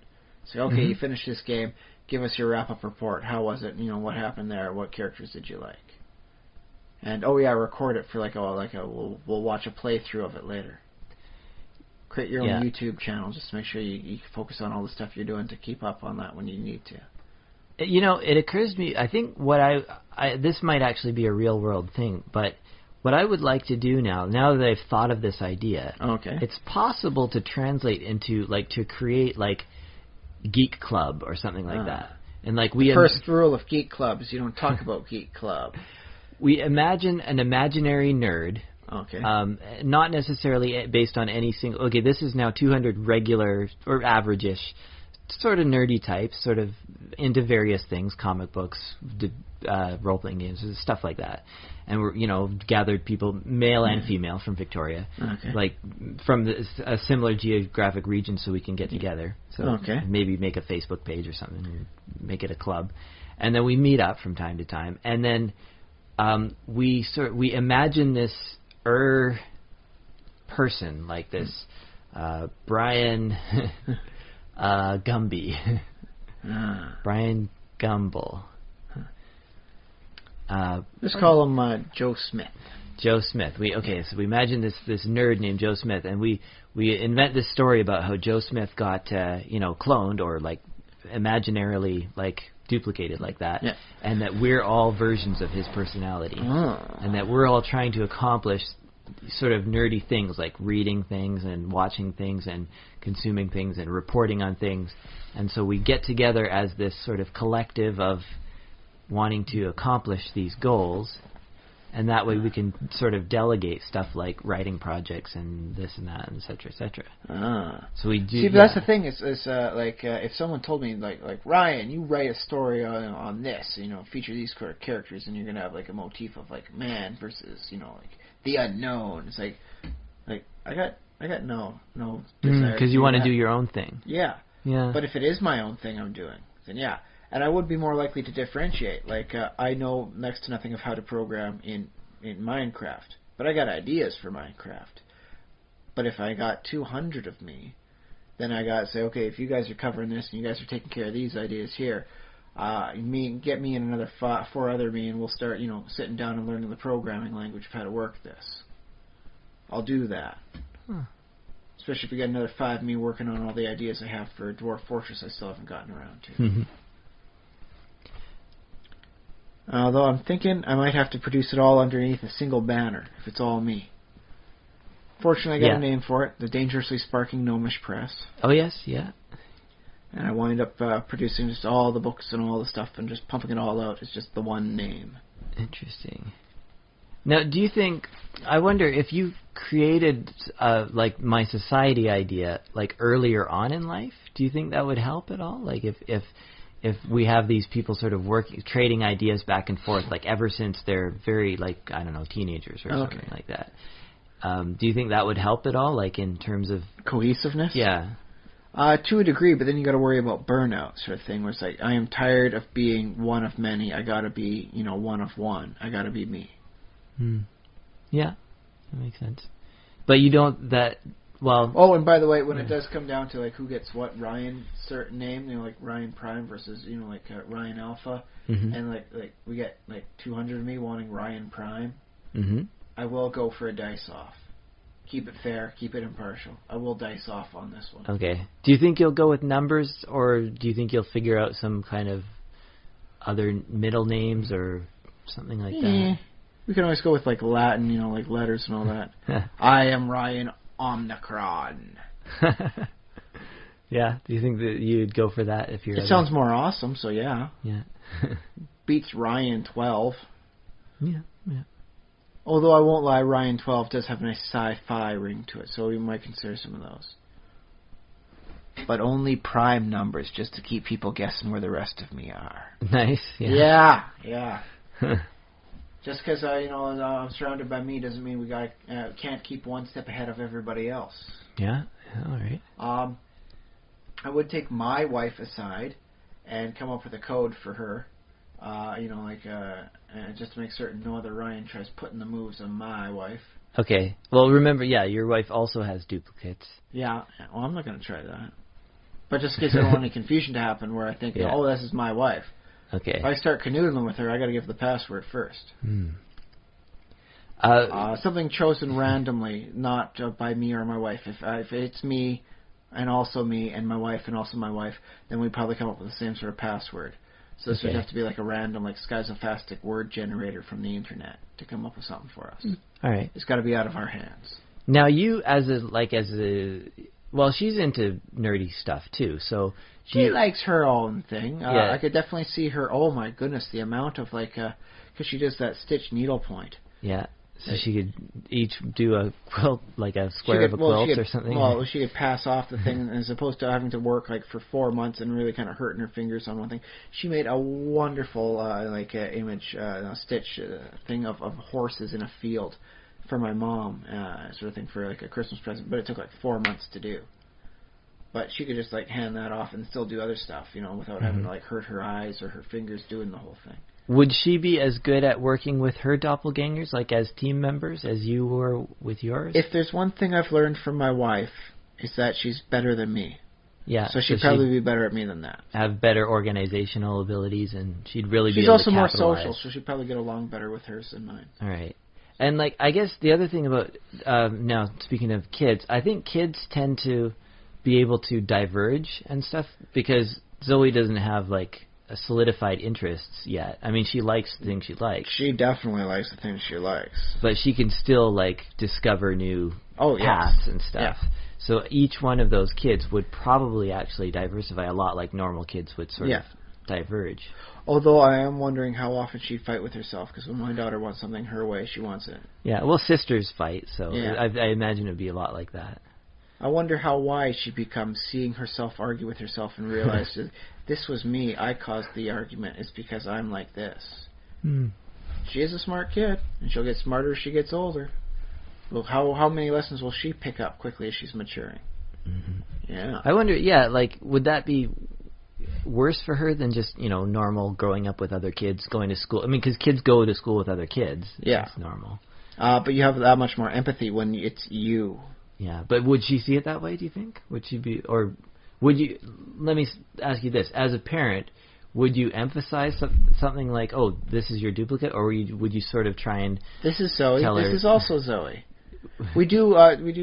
So, okay, you finished this game. Give us your wrap-up report. How was it? You know, what happened there? What characters did you like? And, oh yeah, record it for we'll watch a playthrough of it later. Create your own YouTube channel just to make sure you focus on all the stuff you're doing to keep up on that when you need to. You know, it occurs to me, I think what this might actually be a real world thing, but what I would like to do now that I've thought of this idea, it's possible to translate into, like, to create, like, Geek Club or something like that. And like the first rule of Geek Club is you don't talk about Geek Club. We imagine an imaginary nerd. Okay. Not necessarily based on any single... Okay, this is now 200 regular or average-ish sort of nerdy types, sort of into various things, comic books, role-playing games, stuff like that. And we're, you know, gathered people, male and female, from Victoria, like from a similar geographic region, so we can get together. So maybe make a Facebook page or something, and make it a club, and then we meet up from time to time, and then we imagine this person like this Brian Gumby, Brian Gumble. Just call him Joe Smith. Joe Smith. So we imagine this nerd named Joe Smith, and we invent this story about how Joe Smith got cloned or like imaginarily like duplicated like that, and that we're all versions of his personality, and that we're all trying to accomplish sort of nerdy things like reading things and watching things and consuming things and reporting on things, and so we get together as this sort of collective of wanting to accomplish these goals, and that way we can sort of delegate stuff like writing projects and this and that and et cetera, et cetera. So we do. See, but that's the thing is if someone told me like Ryan, you write a story on this, you know, feature these characters, and you're gonna have like a motif of like man versus, you know, like the unknown. It's like I got no desire because you want to do your own thing. Yeah. But if it is my own thing I'm doing, then yeah. And I would be more likely to differentiate. Like, I know next to nothing of how to program in Minecraft, but I got ideas for Minecraft. But if I got 200 of me, then I got to say, okay, if you guys are covering this and you guys are taking care of these ideas here, get me and another 4 other me, and we'll start, sitting down and learning the programming language of how to work this. I'll do that. Huh. Especially if we got another 5 me working on all the ideas I have for Dwarf Fortress I still haven't gotten around to. Although I'm thinking I might have to produce it all underneath a single banner, if it's all me. Fortunately, I got a name for it, the Dangerously Sparking Gnomish Press. Oh, yes, yeah. And I wind up producing just all the books and all the stuff and just pumping it all out. It's just the one name. Interesting. Now, do you think, I wonder if you created, like, my society idea, like, earlier on in life, do you think that would help at all? Like, if we have these people sort of trading ideas back and forth, like, ever since they're very, like, I don't know, teenagers or something like that. Do you think that would help at all, like, in terms of... cohesiveness? Yeah. To a degree, but then you got to worry about burnout, sort of thing, where it's like, I am tired of being one of many. I got to be, one of one. I got to be me. Yeah, that makes sense. But you don't, well... Oh, and by the way, when it does come down to, like, who gets what Ryan certain name, like Ryan Prime versus, like Ryan Alpha, and, like we get, like, 200 of me wanting Ryan Prime, I will go for a dice-off. Keep it fair, keep it impartial. I will dice off on this one. Okay. Do you think you'll go with numbers, or do you think you'll figure out some kind of other middle names or something like that? We can always go with, like, Latin, like letters and all that. I am Ryan Omnicron. Yeah? Do you think that you'd go for that if you're... It sounds more awesome, so yeah. Yeah. Beats Ryan 12. Yeah. Although I won't lie, Ryan 12 does have a nice sci-fi ring to it, so we might consider some of those. But only prime numbers, just to keep people guessing where the rest of me are. Nice, yeah. Yeah. Just because I'm surrounded by me doesn't mean we can't keep one step ahead of everybody else. Yeah, all right. I would take my wife aside and come up with a code for her. Just to make certain no other Ryan tries putting the moves on my wife. Okay. Well, remember, your wife also has duplicates. Yeah. Well, I'm not going to try that. But just in case I don't want any confusion to happen where I think, this is my wife. Okay. If I start canoodling with her, I got to give the password first. Something chosen randomly, not by me or my wife. If it's me and also me and my wife and also my wife, then we'd probably come up with the same sort of password. So this would have to be like a random, like schizophastic word generator from the internet to come up with something for us. All right. It's got to be out of our hands. Now you, well, she's into nerdy stuff too, so she likes her own thing. I could definitely see her. Oh my goodness, the amount of because she does that stitch needlepoint. Yeah. So she could each do a quilt, like a square of a quilt or something? Well, she could pass off the thing as opposed to having to work like for 4 months and really kind of hurting her fingers on one thing. She made a wonderful image stitch thing of horses in a field for my mom, sort of thing for like a Christmas present, but it took like 4 months to do. But she could just like hand that off and still do other stuff, without having to like hurt her eyes or her fingers doing the whole thing. Would she be as good at working with her doppelgangers, like as team members, as you were with yours? If there's one thing I've learned from my wife, it's that she's better than me. Yeah. So she'd probably be better at me than that. Have better organizational abilities, and she'd really be She's able to also more capitalize. social, so she'd probably get along better with hers than mine. All right. And, I guess the other thing about, now, speaking of kids, I think kids tend to be able to diverge and stuff, because Zoe doesn't have, a solidified interests yet. I mean, she likes the things she likes. She definitely likes the things she likes. But she can still, discover new paths and stuff. Yeah. So each one of those kids would probably actually diversify a lot like normal kids would sort of diverge. Although I am wondering how often she'd fight with herself, because when my daughter wants something her way, she wants it. Yeah, well, sisters fight, so I imagine it would be a lot like that. I wonder how wise she becomes seeing herself argue with herself and realize that this was me, I caused the argument, it's because I'm like this. She is a smart kid, and she'll get smarter as she gets older. Well, how many lessons will she pick up quickly as she's maturing? Yeah. I wonder, would that be worse for her than just, normal growing up with other kids, going to school? I mean, because kids go to school with other kids. Yeah. That's normal. But you have that much more empathy when it's you. Yeah, but would she see it that way, do you think? Would she be, or would you, let me ask you this, as a parent, would you emphasize something like, oh, this is your duplicate, or would you sort of try and this is Zoe, this is also Zoe? We do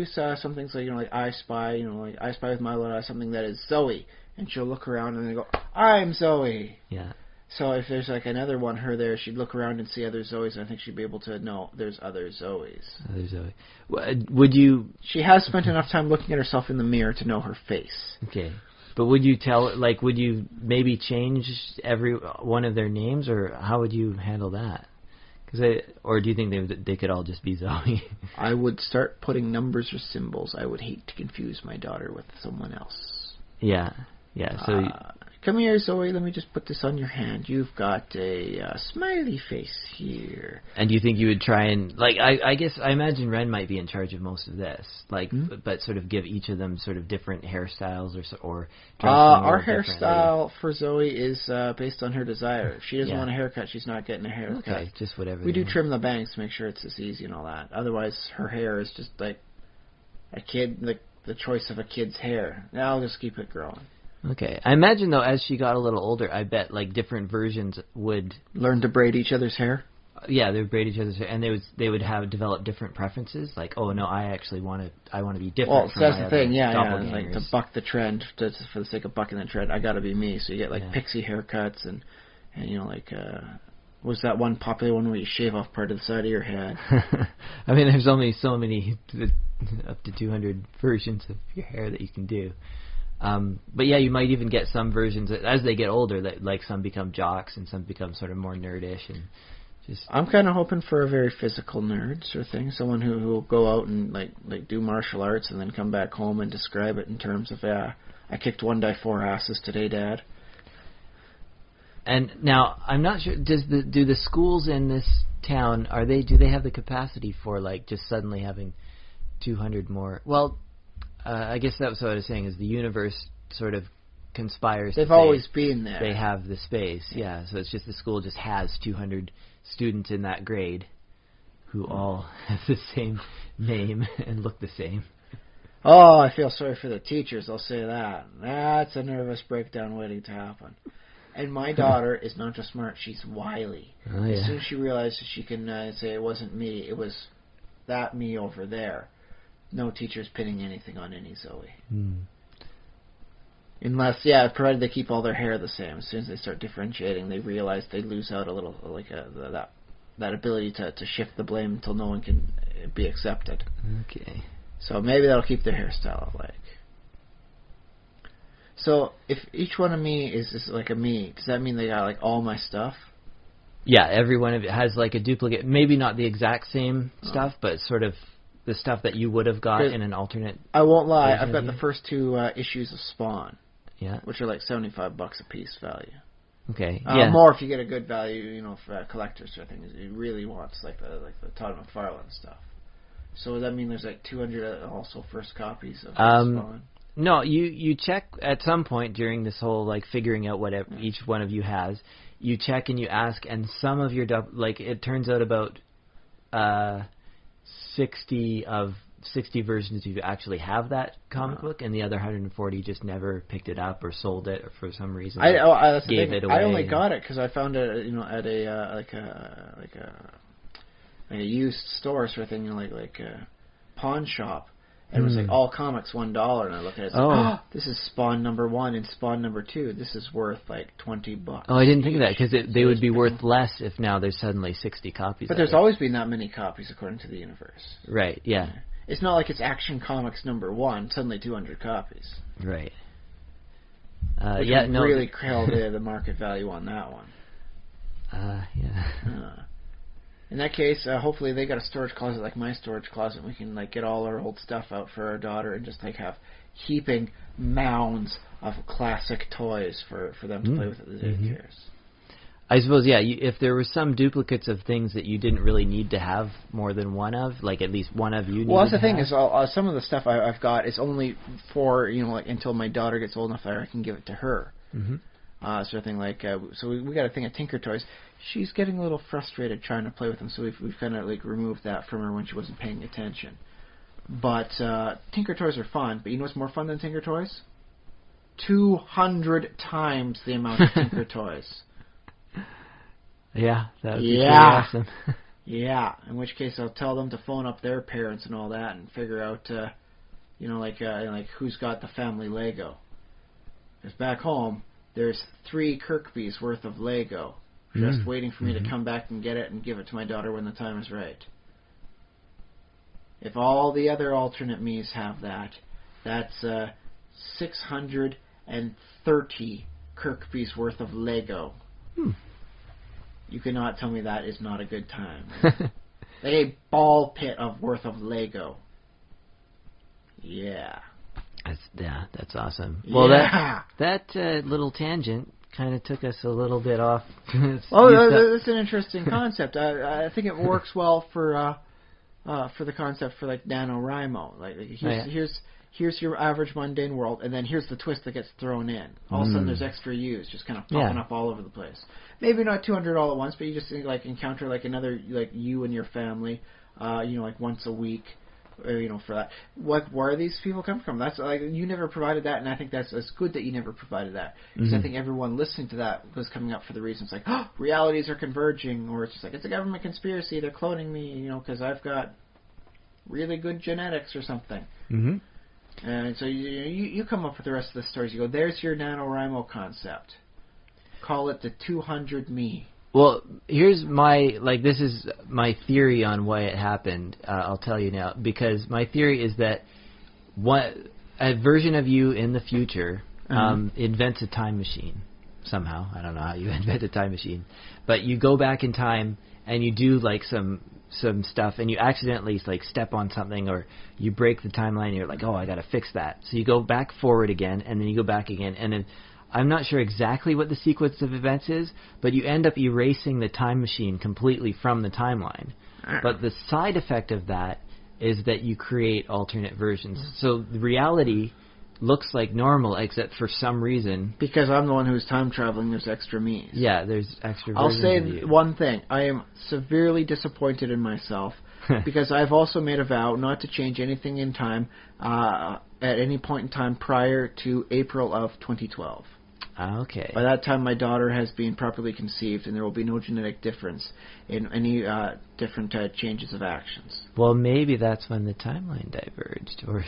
some things like, like I Spy, like I Spy with Milo, something that is Zoe, and she'll look around and they go, I'm Zoe. Yeah. So if there's like another one, her there, she'd look around and see other Zoes, and I think she'd be able to know there's other Zoes. Other Zoe. Would you... She has spent enough time looking at herself in the mirror to know her face. Okay. But would you would you maybe change every one of their names, or how would you handle that? Or do you think they could all just be Zoe? I would start putting numbers or symbols. I would hate to confuse my daughter with someone else. Yeah. So come here, Zoe. Let me just put this on your hand. You've got a smiley face here. And do you think you would try and I guess I imagine Ren might be in charge of most of this, but sort of give each of them sort of different hairstyles or our hairstyle for Zoe is based on her desire. If she doesn't want a haircut, she's not getting a haircut. Okay, just whatever. We do trim the bangs to make sure it's as easy and all that. Otherwise, her hair is just like a kid, like the choice of a kid's hair. Now I'll just keep it growing. Okay. I imagine, though, as she got a little older, I bet, different versions would... learn to braid each other's hair? Yeah, they would braid each other's hair, and they would have developed different preferences. Like, oh, no, I actually want to be different well, from that's my the thing, other yeah. Like, to buck the trend, for the sake of bucking the trend, I gotta be me. So you get, pixie haircuts and was that one popular one where you shave off part of the side of your head? I mean, there's only so many, up to 200 versions of your hair that you can do. But yeah, you might even get some versions as they get older that some become jocks and some become sort of more nerdish and just. I'm kind of hoping for a very physical nerd sort of thing, someone who will go out and like do martial arts and then come back home and describe it in terms of I kicked 1x4 asses today, Dad. And now I'm not sure. Do the schools in this town do they have the capacity for just suddenly having 200 more? Well. I guess that's what I was saying, is the universe sort of conspires. They've always been there. They have the space, yeah. So it's just the school just has 200 students in that grade who all have the same name and look the same. Oh, I feel sorry for the teachers, I'll say that. That's a nervous breakdown waiting to happen. And my daughter is not just smart, she's wily. Oh, yeah. As soon as she realizes she can say it wasn't me, it was that me over there. No teacher's pinning anything on any Zoe. Unless, provided they keep all their hair the same. As soon as they start differentiating, they realize they lose out a little, that ability to shift the blame until no one can be accepted. Okay. So maybe that'll keep their hairstyle alike. So if each one of me is like a me, does that mean they got all my stuff? Yeah, every one of it has a duplicate. Maybe not the exact same stuff, but sort of the stuff that you would have got in an alternate. I won't lie, I've got the first two issues of Spawn. Yeah. Which are $75 a piece value. Okay. More if you get a good value, for collectors sort of thing. It really wants the Todd McFarlane stuff. So does that mean there's 200 also first copies of Spawn? No, you check at some point during this whole figuring out what each one of you has. You check and you ask, and some of your it turns out about 60 versions you actually have that comic book, and the other 140 just never picked it up or sold it, or for some reason gave it away. I only got it because I found it, at a used store sort of thing, like a pawn shop. And it was all comics $1, and I look at it. It's this is Spawn number 1 and Spawn number 2. This is worth $20. Oh, I didn't think of that, because they would be worth less if now there's suddenly 60 copies. But there's always been that many copies according to the universe. Right. Yeah. It's not like it's Action Comics number 1, suddenly 200 copies. Right. Really held the market value on that one. Yeah. In that case, hopefully they got a storage closet like my storage closet, and we can get all our old stuff out for our daughter and just have heaping mounds of classic toys for them to play with at the daycares. I suppose, if there were some duplicates of things that you didn't really need to have more than one of, at least one of you needed. Well, that's the thing is, some of the stuff I've got is only for until my daughter gets old enough that I can give it to her. Mm-hmm. Sort of thing so we got a thing of Tinker Toys. She's getting a little frustrated trying to play with them, so we've kind of removed that from her when she wasn't paying attention. But Tinker Toys are fun. But you know what's more fun than Tinker Toys? 200 times the amount of Tinker Toys. Yeah, that would be pretty awesome. Yeah, in which case I'll tell them to phone up their parents and all that and figure out, like who's got the family Lego. Because back home, there's 3 Kirkby's worth of Lego just waiting for me to come back and get it and give it to my daughter when the time is right. If all the other alternate me's have that, that's 630 Kirkby's worth of Lego. You cannot tell me that is not a good time. Like a ball pit of worth of Lego. Yeah. That's awesome. Yeah. Well, that little tangent kind of took us a little bit off. That's an interesting concept. I think it works well for the concept for like NaNoWriMo. Like here's your average mundane world, and then here's the twist that gets thrown in. All of a sudden, there's extra U's just kind of popping up all over the place. Maybe not 200 all at once, but you just like encounter like another like you and your family, like once a week. For that. Where are these people coming from? That's like you never provided that, and I think it's good that you never provided that because I think everyone listening to that was coming up for the reasons like, realities are converging, or it's just like it's a government conspiracy. They're cloning me, because I've got really good genetics or something. And so you come up with the rest of the stories. You go, there's your NaNoWriMo concept. Call it the 200 me. Well, here's this is my theory on why it happened. I'll tell you now, because my theory is that a version of you in the future invents a time machine somehow. I don't know how you invent a time machine, but you go back in time and you do like some stuff, and you accidentally like step on something, or you break the timeline. And you're like, I got to fix that. So you go back forward again, and then you go back again, and then. I'm not sure exactly what the sequence of events is, but you end up erasing the time machine completely from the timeline. But the side effect of that is that you create alternate versions. So the reality looks like normal, except for some reason. Because I'm the one who's time traveling, there's extra me's. Yeah, there's extra versions I'll say of you. one thing. I am severely disappointed in myself because I've also made a vow not to change anything in time at any point in time prior to April of 2012. Okay. By that time, my daughter has been properly conceived, and there will be no genetic difference in any different changes of actions. Well, maybe that's when the timeline diverged. Or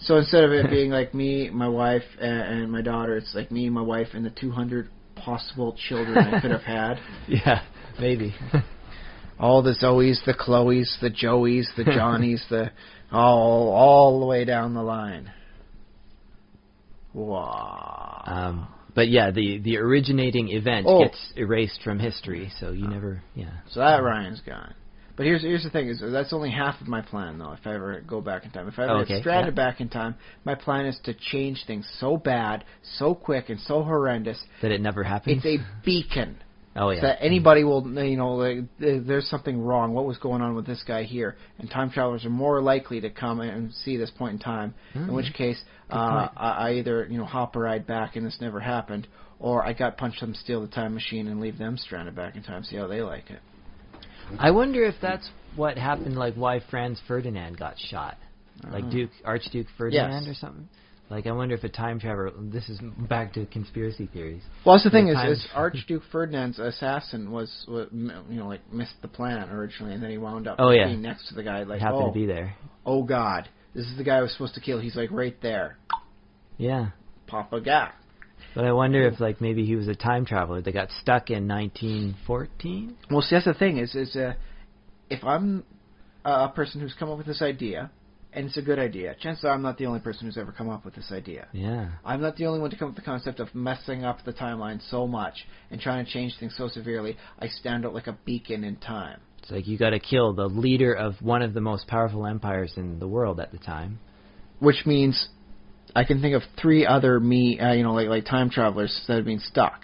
so instead of it being like me, my wife, and my daughter, it's like me, my wife, and the 200 possible children I could have had. Yeah, maybe. All the Zoes, the Chloes, the Joeys, the Johnnies, all the way down the line. Wow. But yeah, the originating event gets erased from history, so you never, So that Ryan's gone. But here's the thing: is that's only half of my plan, though. If I ever go back in time, if I ever get stranded back in time, my plan is to change things so bad, so quick, and so horrendous that it never happens. It's a beacon. Oh yeah. So that anybody will, there's something wrong. What was going on with this guy here? And time travelers are more likely to come and see this point in time. In which case, I either hop a ride back and this never happened, or I got punched them, steal the time machine, and leave them stranded back in time. See how they like it. I wonder if that's what happened. Like why Franz Ferdinand got shot, like Archduke Ferdinand or something. Like, I wonder if a time traveler... This is back to conspiracy theories. Well, that's the thing is Archduke Ferdinand's assassin missed the plan originally, and then he wound up being next to the guy. Like, happened to be there. Oh, God. This is the guy I was supposed to kill. He's, like, right there. Yeah. Papa Gak. But I wonder if, like, maybe he was a time traveler that got stuck in 1914? Well, see, that's the thing is if I'm a person who's come up with this idea... And it's a good idea. Chances are I'm not the only person who's ever come up with this idea. Yeah. I'm not the only one to come up with the concept of messing up the timeline so much and trying to change things so severely. I stand out like a beacon in time. It's like you got to kill the leader of one of the most powerful empires in the world at the time. Which means I can think of 3 other like time travelers that have been stuck.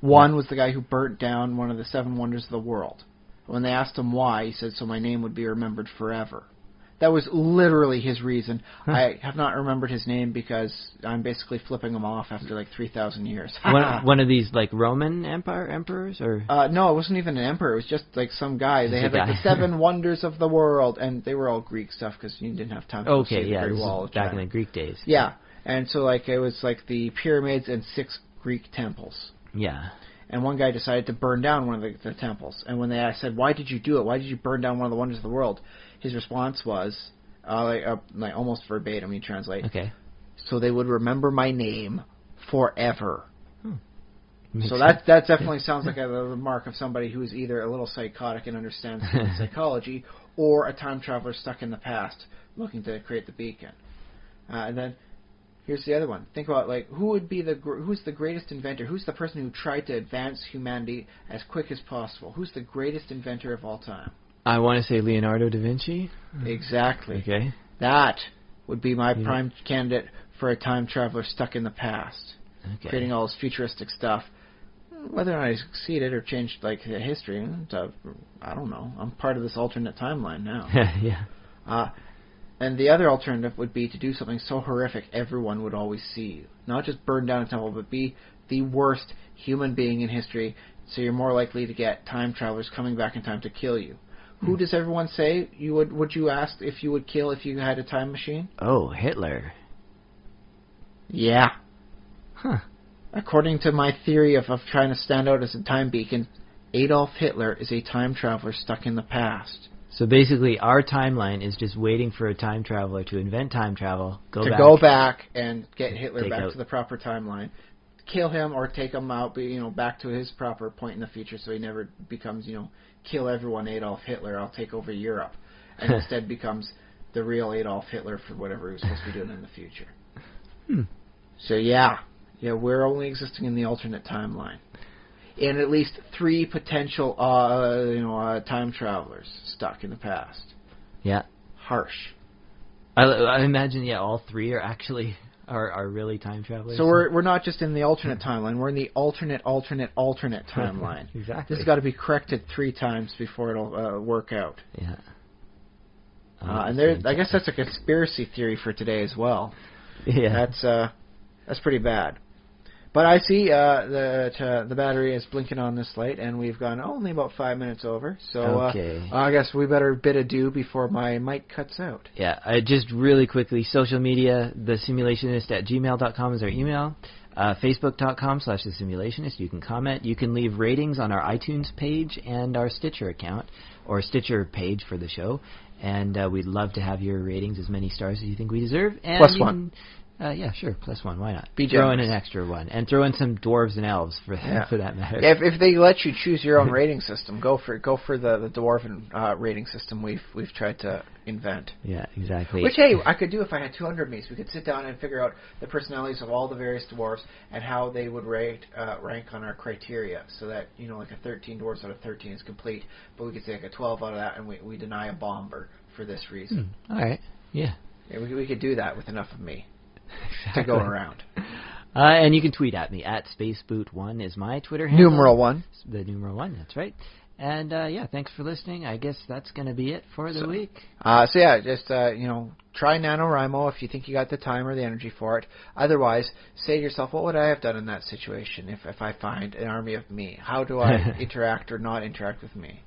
One was the guy who burnt down one of the 7 wonders of the world. When they asked him why, he said, "So my name would be remembered forever." That was literally his reason. I have not remembered his name because I'm basically flipping him off after like 3,000 years. One of these like Roman emperors, or no, it wasn't even an emperor. It was just like some guy. They had like the 7 wonders of the world, and they were all Greek stuff because you didn't have time to see the Great Wall of China. Back in the Greek days. Yeah, and so like it was like the pyramids and 6 Greek temples. Yeah. And one guy decided to burn down one of the temples. And when they said, "Why did you do it? Why did you burn down one of the wonders of the world?" His response was, like almost verbatim, he translate. Okay. So they would remember my name forever. So that definitely sounds like a remark of somebody who is either a little psychotic and understands psychology, or a time traveler stuck in the past looking to create the beacon. And then here's the other one. Think about like who's the greatest inventor? Who's the person who tried to advance humanity as quick as possible? Who's the greatest inventor of all time? I want to say Leonardo da Vinci. Exactly. Okay. That would be my prime candidate for a time traveler stuck in the past, creating all this futuristic stuff. Whether or not he succeeded or changed like history, I don't know. I'm part of this alternate timeline now. Yeah. And the other alternative would be to do something so horrific everyone would always see you. Not just burn down a temple, but be the worst human being in history, so you're more likely to get time travelers coming back in time to kill you. Who does everyone say you would you ask if you would kill if you had a time machine? Oh, Hitler. Yeah. Huh. According to my theory of trying to stand out as a time beacon, Adolf Hitler is a time traveler stuck in the past. So basically, our timeline is just waiting for a time traveler to invent time travel, go back and get Hitler back to the proper timeline, kill him or take him out, back to his proper point in the future, so he never becomes, kill everyone Adolf Hitler, I'll take over Europe, and instead becomes the real Adolf Hitler for whatever he was supposed to be doing in the future. So yeah, we're only existing in the alternate timeline. And at least 3 potential, time travelers stuck in the past. Yeah. Harsh. I imagine, all 3 are actually are really time travelers. So we're not just in the alternate timeline. We're in the alternate timeline. Exactly. This has got to be corrected 3 times before it'll work out. Yeah. And I guess that's a conspiracy theory for today as well. Yeah. That's pretty bad. But I see the battery is blinking on this light, and we've gone only about 5 minutes over. So I guess we better bid adieu before my mic cuts out. Yeah, just really quickly, social media, thesimulationist@gmail.com is our email. Facebook.com/thesimulationist. You can comment. You can leave ratings on our iTunes page and our Stitcher account, or Stitcher page for the show. And we'd love to have your ratings, as many stars as you think we deserve. And +1. Yeah, sure, +1. Why not? Be throw generous. in an extra one, and throw in some dwarves and elves for that matter. Yeah, if they let you choose your own rating system, go for the dwarven rating system we've tried to invent. Yeah, exactly. Which I could do if I had 200 mates. We could sit down and figure out the personalities of all the various dwarves and how they would rank on our criteria, so that like a 13 dwarves out of 13 is complete, but we could say like a 12 out of that, and we deny a bomber for this reason. All right. Yeah. We could do that with enough of me. Exactly. To go around. And you can tweet at me. @SpaceBoot1 is my Twitter handle. Numeral 1. The numeral 1, that's right. And, thanks for listening. I guess that's going to be it for the week. Just, try NaNoWriMo if you think you got the time or the energy for it. Otherwise, say to yourself, what would I have done in that situation if I find an army of me? How do I interact or not interact with me?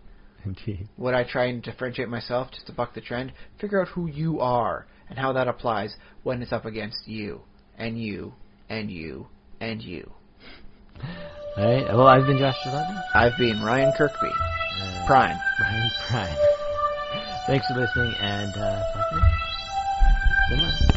Indeed. Would I try and differentiate myself just to buck the trend? Figure out who you are and how that applies when it's up against you, and you, and you, and you. All right. Well, I've been Josh Jalevny. I've been Ryan Kirkby. Prime. Ryan Prime. Thanks for listening, and bye for now. Good night.